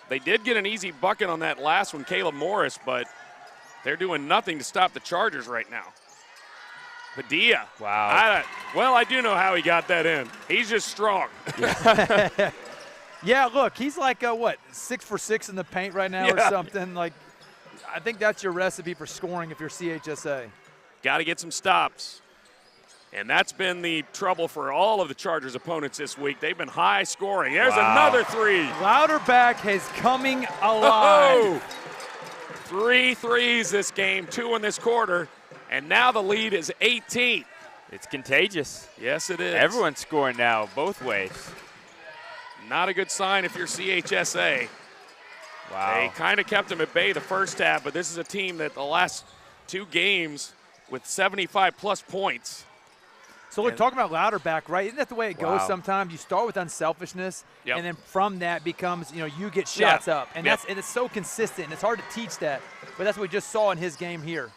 They did get an easy bucket on that last one, Caleb Morris, but they're doing nothing to stop the Chargers right now. Padilla. Wow. I do know how he got that in. He's just strong. Yeah, look, he's like, 6 for 6 in the paint right now or something. Like, I think that's your recipe for scoring if you're CHSA. Got to get some stops. And that's been the trouble for all of the Chargers' opponents this week. They've been high scoring. There's another 3. Louderback is coming alive. 3 threes this game, 2 in this quarter. And now the lead is 18. It's contagious. Yes, it is. Everyone's scoring now, both ways. Not a good sign if you're CHSA. Wow. They kind of kept them at bay the first half, but this is a team that the last 2 games with 75-plus points. So look, talking about Louderback, right? Isn't that the way it goes sometimes? You start with unselfishness, and then from that becomes, you get shots up. And and it's so consistent, and it's hard to teach that. But that's what we just saw in his game here.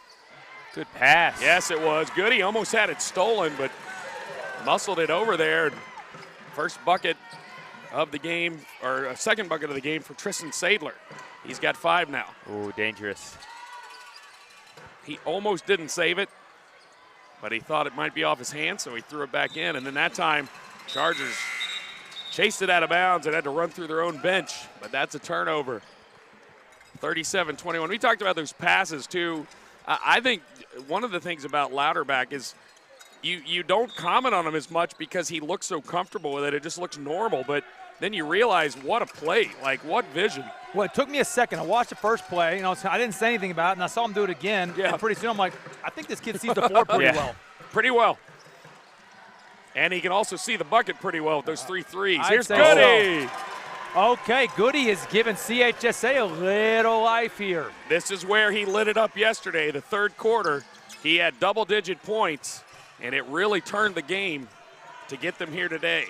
Good pass. Yes, it was. Goody almost had it stolen, but muscled it over there. First bucket of the game, or a second bucket of the game for Tristan Sadler. He's got 5 now. Ooh, dangerous. He almost didn't save it, but he thought it might be off his hand, so he threw it back in. And then that time, Chargers chased it out of bounds and had to run through their own bench, but that's a turnover. 37-21. We talked about those passes, too. I think one of the things about Louderback is you don't comment on him as much because he looks so comfortable with it. It just looks normal, but then you realize what a play, like what vision. Well, it took me a second. I watched the first play, I didn't say anything about it, and I saw him do it again. Yeah. And pretty soon I'm like, I think this kid sees the floor pretty well. Pretty well. And he can also see the bucket pretty well with those 3 threes. Here's say Goody. Okay, Goody has given CHSA a little life here. This is where he lit it up yesterday, the 3rd quarter. He had double-digit points, and it really turned the game to get them here today.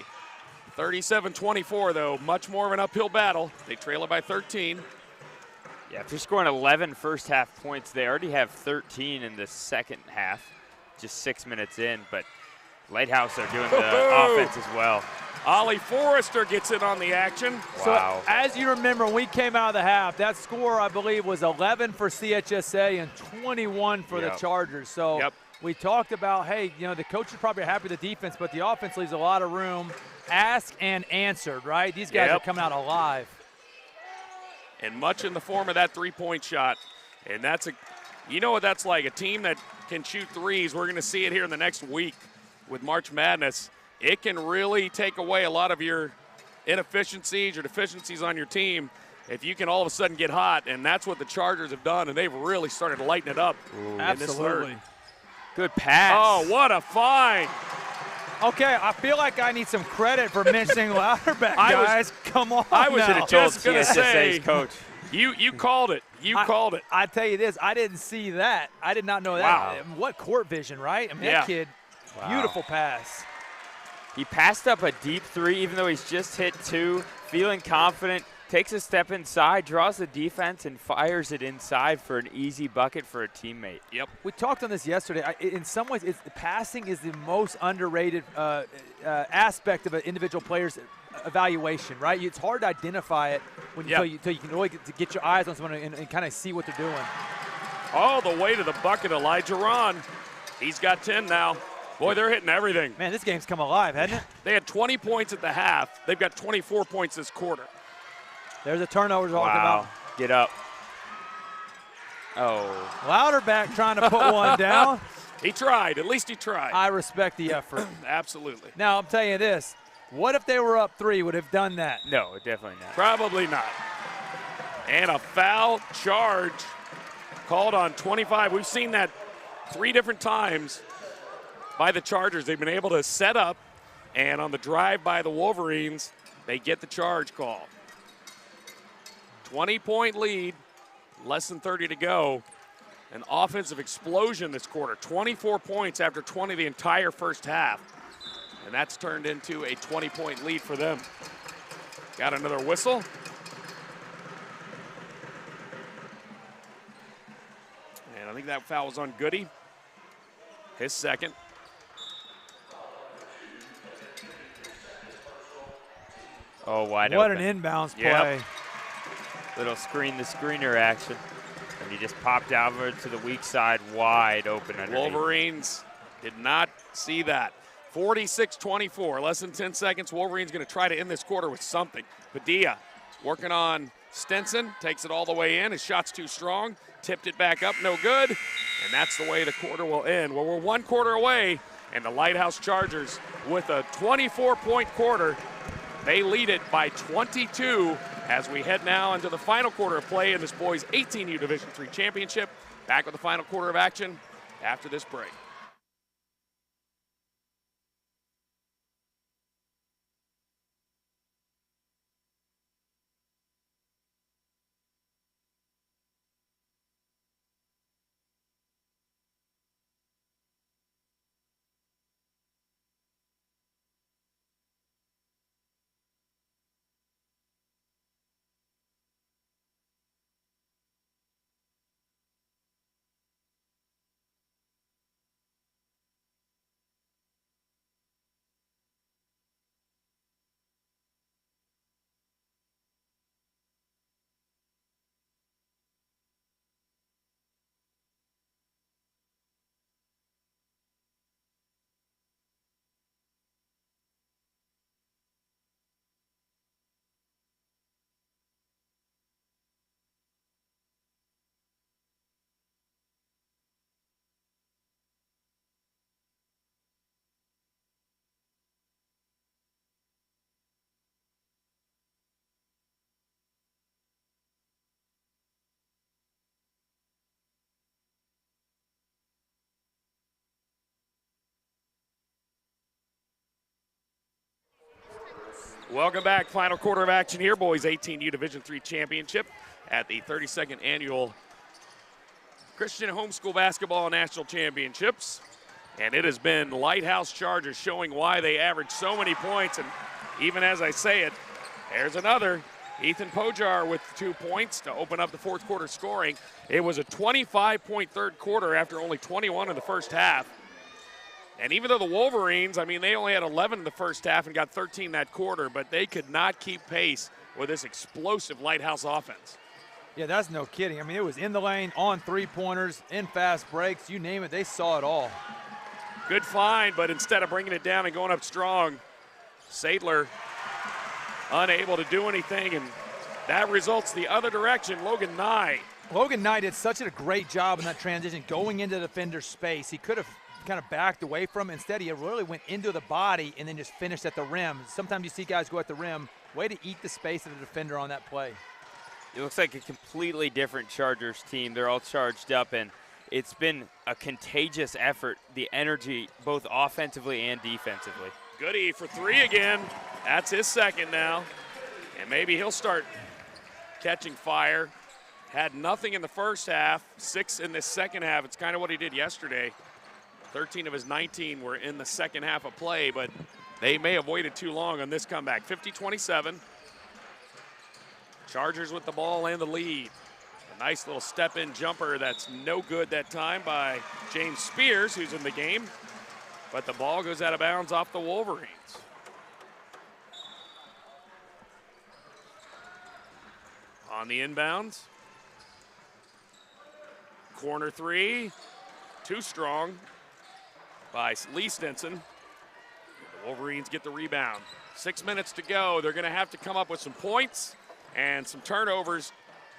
37-24, though, much more of an uphill battle. They trail it by 13. Yeah, if you're scoring 11 first-half points, they already have 13 in the second half, just 6 minutes in. But Lighthouse are doing the offense as well. Ollie Forrester gets in on the action. Wow. So, as you remember, when we came out of the half, that score, I believe, was 11 for CHSA and 21 for the Chargers. So we talked about, hey, the coaches probably are happy with the defense, but the offense leaves a lot of room. Asked and answered, right? These guys are coming out alive. And much in the form of that 3-point shot. And that's you know what that's like, a team that can shoot threes. We're going to see it here in the next week with March Madness. It can really take away a lot of your inefficiencies or deficiencies on your team if you can all of a sudden get hot, and that's what the Chargers have done, and they've really started to lighten it up. Absolutely. In this third. Good pass. Oh, what a find. Okay, I feel like I need some credit for mentioning Louderback, guys. Come on I was now. just going to say, coach. You called it. You called it. I tell you this, I didn't see that. I did not know that. Wow. What court vision, right? I mean, that kid, beautiful pass. He passed up a deep 3, even though he's just hit 2, feeling confident, takes a step inside, draws the defense, and fires it inside for an easy bucket for a teammate. Yep. We talked on this yesterday. In some ways, passing is the most underrated aspect of an individual player's evaluation, right? It's hard to identify it until you can really get your eyes on someone and kind of see what they're doing. All the way to the bucket, Elijah Ron. He's got 10 now. Boy, they're hitting everything. Man, this game's come alive, hasn't it? They had 20 points at the half. They've got 24 points this quarter. There's a turnover talking about. Get up. Oh. Louderback trying to put one down. He tried. At least he tried. I respect the effort. Absolutely. Now, I'm telling you this. What if they were up 3? Would have done that? No, definitely not. Probably not. And a foul charge called on 25. We've seen that 3 different times by the Chargers. They've been able to set up, and on the drive by the Wolverines, they get the charge call. 20-point lead, less than 30 to go. An offensive explosion this quarter. 24 points after 20 the entire first half. And that's turned into a 20-point lead for them. Got another whistle. And I think that foul was on Goody. His second. Oh, wide what open. An inbounds play. Yep. Little screen-the-screener action. And he just popped over to the weak side, wide open underneath. Wolverines did not see that. 46-24, less than 10 seconds. Wolverines going to try to end this quarter with something. Padilla working on Stenson, takes it all the way in. His shot's too strong. Tipped it back up, no good. And that's the way the quarter will end. Well, we're 1 quarter away, and the Lighthouse Chargers with a 24-point quarter. They lead it by 22 as we head now into the final quarter of play in this boys 18U Division III championship. Back with the final quarter of action after this break. Welcome back. Final quarter of action here, boys 18U Division III championship at the 32nd annual Christian Homeschool Basketball National Championships. And it has been Lighthouse Chargers showing why they average so many points. And even as I say it, there's another. Ethan Pojar with 2 points to open up the fourth quarter scoring. It was a 25-point third quarter after only 21 in the first half. And even though the Wolverines, I mean, they only had 11 in the first half and got 13 that quarter, but they could not keep pace with this explosive Lighthouse offense. Yeah, that's no kidding. I mean, it was in the lane, on three-pointers, in fast breaks, you name it, they saw it all. Good find, but instead of bringing it down and going up strong, Sadler unable to do anything, and that results the other direction. Logan Nye. Logan Nye did such a great job in that transition, going into the defender's space. He could have kind of backed away from him. Instead, he really went into the body and then just finished at the rim. Sometimes you see guys go at the rim. Way to eat the space of the defender on that play. It looks like a completely different Chargers team. They're all charged up, and it's been a contagious effort, the energy both offensively and defensively. Goody for 3 again. That's his second now. And maybe he'll start catching fire. Had nothing in the first half, 6 in the second half. It's kind of what he did yesterday. 13 of his 19 were in the second half of play, but they may have waited too long on this comeback. 50-27. Chargers with the ball and the lead. A nice little step-in jumper that's no good that time by James Spears, who's in the game. But the ball goes out of bounds off the Wolverines. On the inbounds. Corner three. Too strong by Lee Stinson. The Wolverines get the rebound. 6 minutes to go. They're going to have to come up with some points and some turnovers,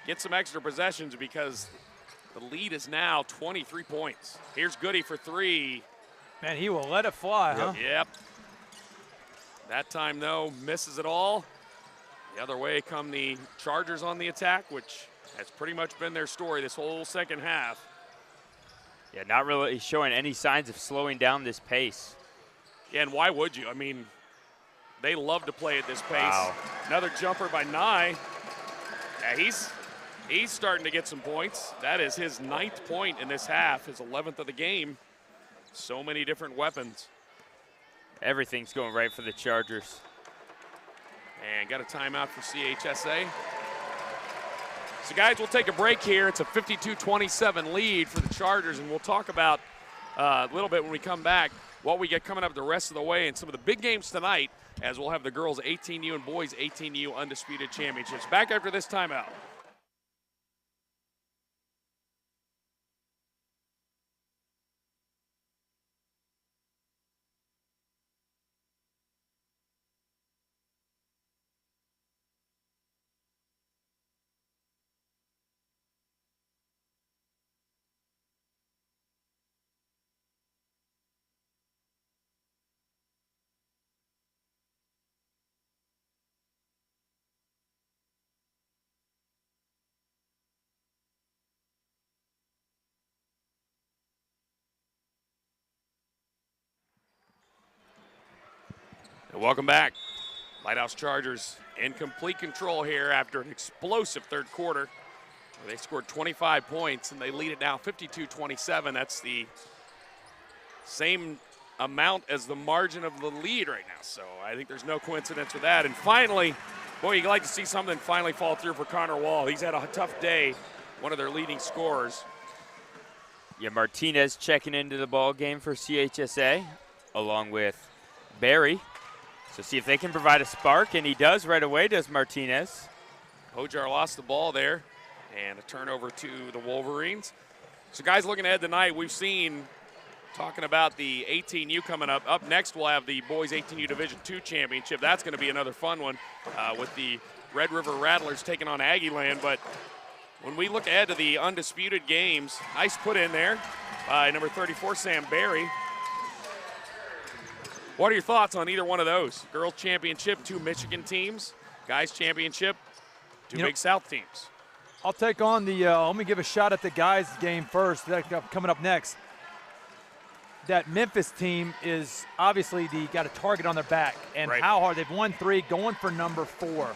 get some extra possessions because the lead is now 23 points. Here's Goody for three. Man, he will let it fly, huh? Yep. That time, though, misses it all. The other way come the Chargers on the attack, which has pretty much been their story this whole second half. Yeah, not really showing any signs of slowing down this pace. Yeah, and why would you? I mean, they love to play at this pace. Wow. Another jumper by Nye. Yeah, he's starting to get some points. That is his 9th point in this half, his 11th of the game. So many different weapons. Everything's going right for the Chargers. And got a timeout for CHSA. So, guys, we'll take a break here. It's a 52-27 lead for the Chargers, and we'll talk about a little bit when we come back what we get coming up the rest of the way and some of the big games tonight, as we'll have the girls 18U and boys 18U undisputed championships. Back after this timeout. And welcome back. Lighthouse Chargers in complete control here after an explosive third quarter. They scored 25 points, and they lead it now 52-27. That's the same amount as the margin of the lead right now. So I think there's no coincidence with that. And finally, boy, you'd like to see something finally fall through for Connor Wall. He's had a tough day, one of their leading scorers. Yeah, Martinez checking into the ball game for CHSA, along with Barry. So see if they can provide a spark, and he does right away, does Martinez. Pojar lost the ball there, and a turnover to the Wolverines. So guys, looking ahead tonight, we've seen, talking about the 18U coming up. Up next, we'll have the boys 18U Division II championship. That's going to be another fun one with the Red River Rattlers taking on Aggieland. But when we look ahead to the undisputed games, nice put in there by number 34, Sam Barry. What are your thoughts on either one of those? Girls championship, 2 Michigan teams. Guys championship, 2 Big South teams. I'll take on the, let me give a shot at the guys game first. That's coming up next. That Memphis team is obviously got a target on their back. And how hard, they've won 3, going for number 4.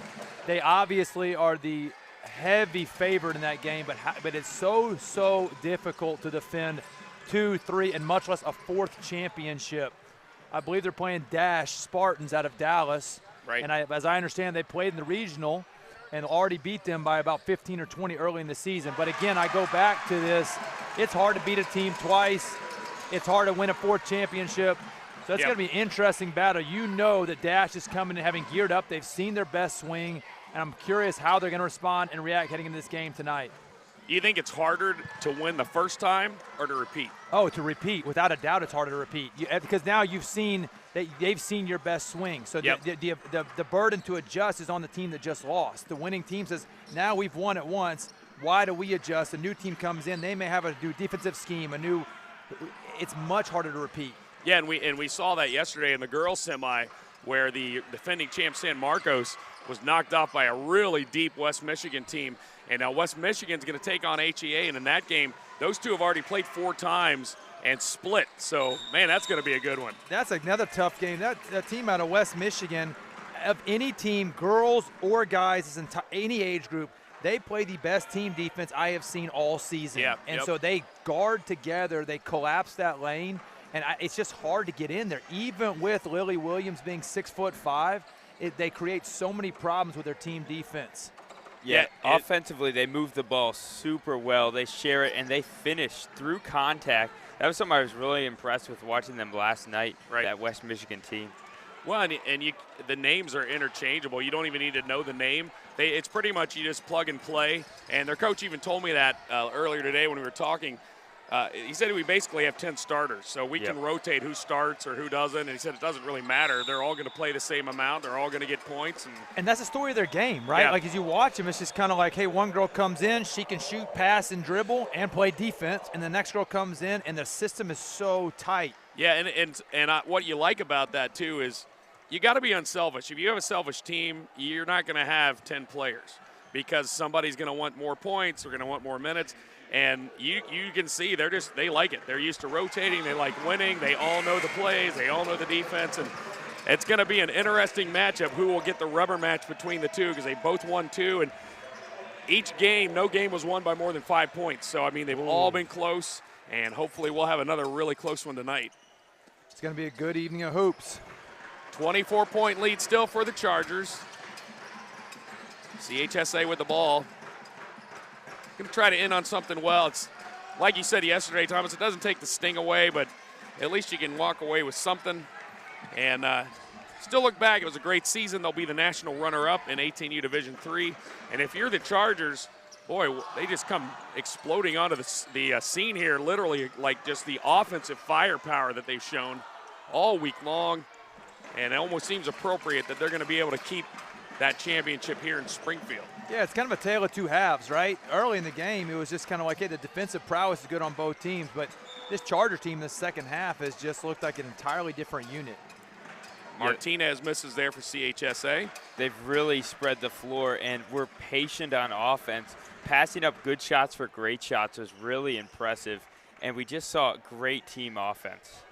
They obviously are the heavy favorite in that game, but it's so difficult to defend 2, 3, and much less a 4th championship. I believe they're playing Dash Spartans out of Dallas. Right. And as I understand, they played in the regional and already beat them by about 15 or 20 early in the season. But again, I go back to this. It's hard to beat a team twice. It's hard to win a 4th championship. So it's going to be an interesting battle. You know that Dash is coming and having geared up. They've seen their best swing, and I'm curious how they're going to respond and react heading into this game tonight. Do you think it's harder to win the first time or to repeat? Oh, to repeat. Without a doubt, it's harder to repeat. Because now you've seen that they've seen your best swing. So the burden to adjust is on the team that just lost. The winning team says, now we've won it once. Why do we adjust? A new team comes in. They may have a new defensive scheme, it's much harder to repeat. Yeah, and we saw that yesterday in the girls semi where the defending champ San Marcos was knocked off by a really deep West Michigan team. And now West Michigan's going to take on HEA, and in that game, those two have already played 4 times and split. So, man, that's going to be a good one. That's another tough game. That team out of West Michigan, of any team, girls or guys, any age group, they play the best team defense I have seen all season. Yeah, and so they guard together. They collapse that lane, and it's just hard to get in there. Even with Lily Williams being 6'5", they create so many problems with their team defense. Yeah, offensively, they move the ball super well. They share it, and they finish through contact. That was something I was really impressed with watching them last night, that West Michigan team. Well, the names are interchangeable. You don't even need to know the name. It's pretty much you just plug and play. And their coach even told me that earlier today when we were talking. He said we basically have 10 starters, so we can rotate who starts or who doesn't. And he said it doesn't really matter. They're all going to play the same amount. They're all going to get points. And that's the story of their game, right? Like as you watch them, it's just kind of like, hey, one girl comes in, she can shoot, pass, and dribble and play defense. And the next girl comes in, and the system is so tight. Yeah, and what you like about that, too, is you got to be unselfish. If you have a selfish team, you're not going to have 10 players because somebody's going to want more points or going to want more minutes. And you can see they like it. They're used to rotating. They like winning. They all know the plays. They all know the defense. And it's going to be an interesting matchup who will get the rubber match between the two because they both won 2. And each game, no game was won by more than 5 points. So, I mean, they've all been close. And hopefully we'll have another really close one tonight. It's going to be a good evening of hoops. 24-point lead still for the Chargers. CHSA with the ball. Going to try to end on something well. It's like you said yesterday, Thomas, it doesn't take the sting away, but at least you can walk away with something. And still look back, it was a great season. They'll be the national runner-up in 18U Division III. And if you're the Chargers, boy, they just come exploding onto the scene here, literally like just the offensive firepower that they've shown all week long. And it almost seems appropriate that they're going to be able to keep that championship here in Springfield. Yeah, it's kind of a tale of two halves, right? Early in the game, it was just kind of like, hey, the defensive prowess is good on both teams, but this Charger team in the second half has just looked like an entirely different unit. Martinez misses there for CHSA. They've really spread the floor, and we're patient on offense. Passing up good shots for great shots was really impressive, and we just saw great team offense.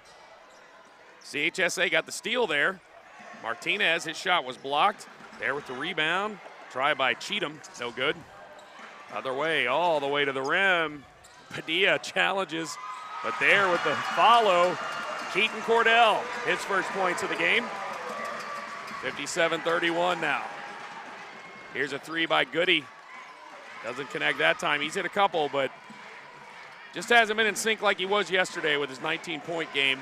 CHSA got the steal there. Martinez, his shot was blocked. There with the rebound. Try by Cheatham, no good. Other way, all the way to the rim. Padilla challenges, but there with the follow, Keaton Cordell, his first points of the game. 57-31 now. Here's a three by Goody. Doesn't connect that time. He's hit a couple, but just hasn't been in sync like he was yesterday with his 19-point game.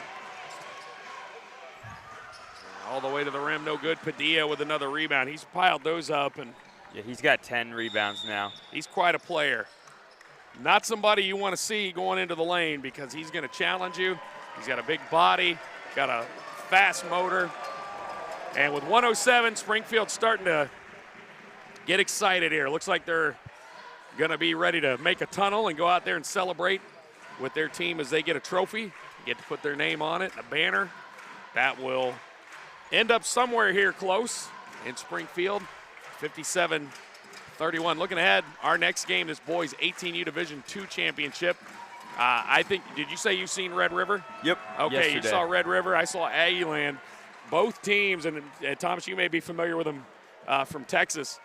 All the way to the rim, no good. Padilla with another rebound. He's piled those up, and yeah, he's got 10 rebounds now. He's quite a player. Not somebody you want to see going into the lane because he's going to challenge you. He's got a big body, got a fast motor. And with 107, Springfield's starting to get excited here. Looks like they're going to be ready to make a tunnel and go out there and celebrate with their team as they get a trophy, get to put their name on it, a banner. That will end up somewhere here close in Springfield. 57-31. Looking ahead, our next game, this boys 18U Division II championship. I think, did you say you've seen Red River? Yep. Okay, yesterday. You saw Red River. I saw Aggieland. Both teams, and Thomas, you may be familiar with them from Texas.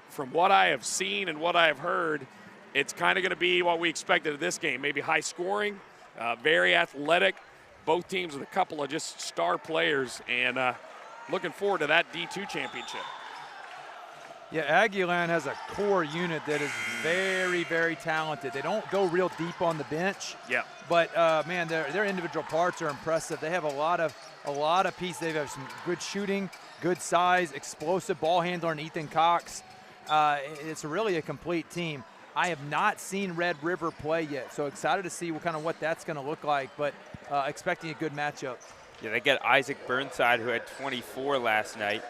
From what I have seen and what I have heard, it's kind of going to be what we expected of this game. Maybe high scoring, very athletic. Both teams with a couple of just star players, and looking forward to that D2 championship. Yeah, Aggieland has a core unit that is very, very talented. They don't go real deep on the bench. Yeah. But man, their individual parts are impressive. They have a lot of pieces. They have some good shooting, good size, explosive ball handler in Ethan Cox. It's really a complete team. I have not seen Red River play yet, so excited to see what that's going to look like. But expecting a good matchup. Yeah, they got Isaac Burnside, who had 24 last night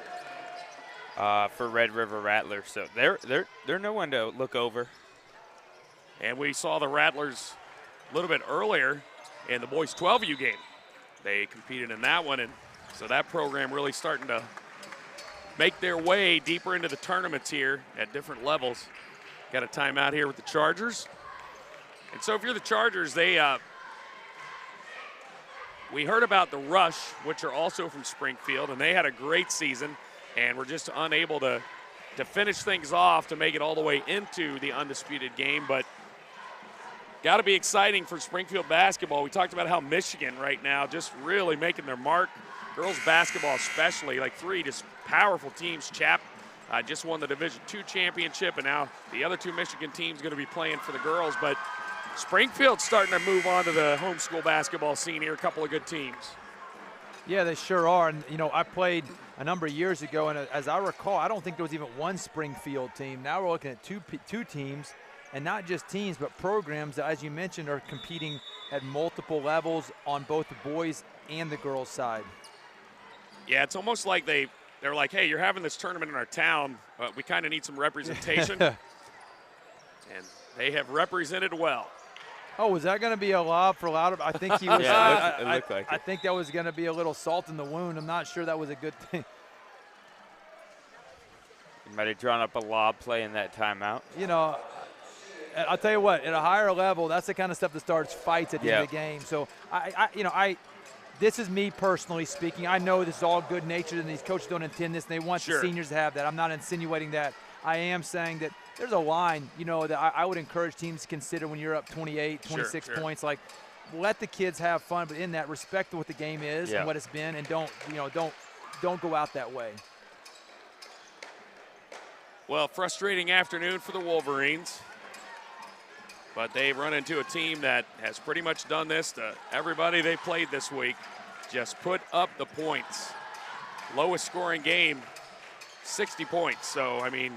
for Red River Rattlers. So they're no one to look over. And we saw the Rattlers a little bit earlier in the boys 12U game. They competed in that one, and so that program really starting to make their way deeper into the tournaments here at different levels. Got a timeout here with the Chargers. And so if you're the Chargers, we heard about the Rush, which are also from Springfield, and they had a great season and were just unable to finish things off to make it all the way into the undisputed game. But got to be exciting for Springfield basketball. We talked about how Michigan right now just really making their mark. Girls basketball especially, like three just powerful teams. Chap just won the Division II championship, and now the other two Michigan teams going to be playing for the girls. But Springfield's starting to move on to the homeschool basketball scene here, a couple of good teams. Yeah, they sure are. And, I played a number of years ago, and as I recall, I don't think there was even one Springfield team. Now we're looking at two teams, and not just teams, but programs that, as you mentioned, are competing at multiple levels on both the boys and the girls' side. Yeah, it's almost like they're like, hey, you're having this tournament in our town, but we kind of need some representation. And they have represented well. Oh, was that going to be a lob for Louder? I think he was. Yeah, it looked like it. I think that was going to be a little salt in the wound. I'm not sure that was a good thing. You might have drawn up a lob play in that timeout. I'll tell you what, at a higher level, that's the kind of stuff that starts fights at the end of the game. So, this is me personally speaking. I know this is all good natured, and these coaches don't intend this, and they want the seniors to have that. I'm not insinuating that. I am saying that there's a line, that I would encourage teams to consider when you're up 28, 26 points. Like, let the kids have fun, but in that, respect what the game is and what it's been, and don't go out that way. Well, frustrating afternoon for the Wolverines. But they run into a team that has pretty much done this to everybody they played this week. Just put up the points. Lowest scoring game, 60 points. So, I mean,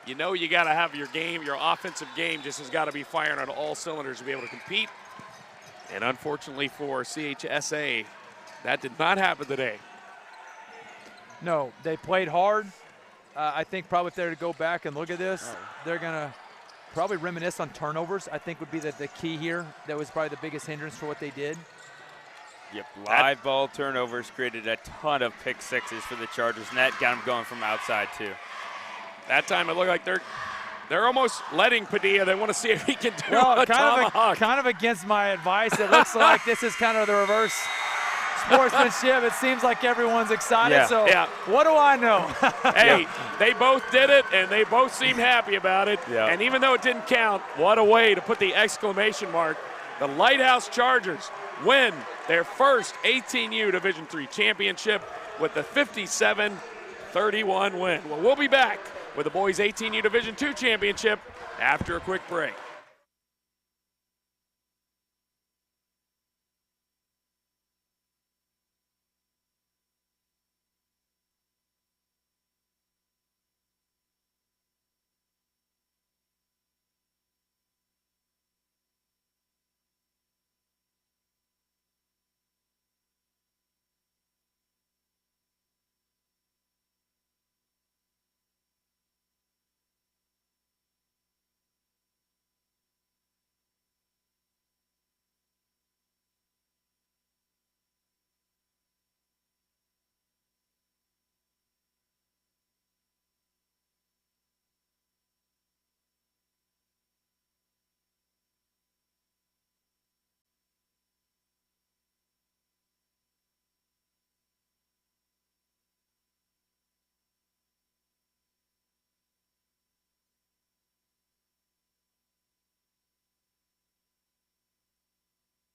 you got to have your game, your offensive game just has got to be firing on all cylinders to be able to compete. And unfortunately for CHSA, that did not happen today. No, they played hard. I think probably if they were to go back and look at this, they're going to probably reminisce on turnovers, I think would be the key here. That was probably the biggest hindrance for what they did. Yep, live ball turnovers created a ton of pick sixes for the Chargers, and that got them going from outside too. That time it looked like they're almost letting Padilla. They want to see if he can do a tomahawk. Kind of against my advice. It looks like this is kind of the reverse sportsmanship. It seems like everyone's excited. What do I know? Hey, they both did it, and they both seemed happy about it. Yeah. And even though it didn't count, what a way to put the exclamation mark. The Lighthouse Chargers win their first 18U Division III championship with the 57-31 win. Well, we'll be back with the boys 18U Division II championship after a quick break.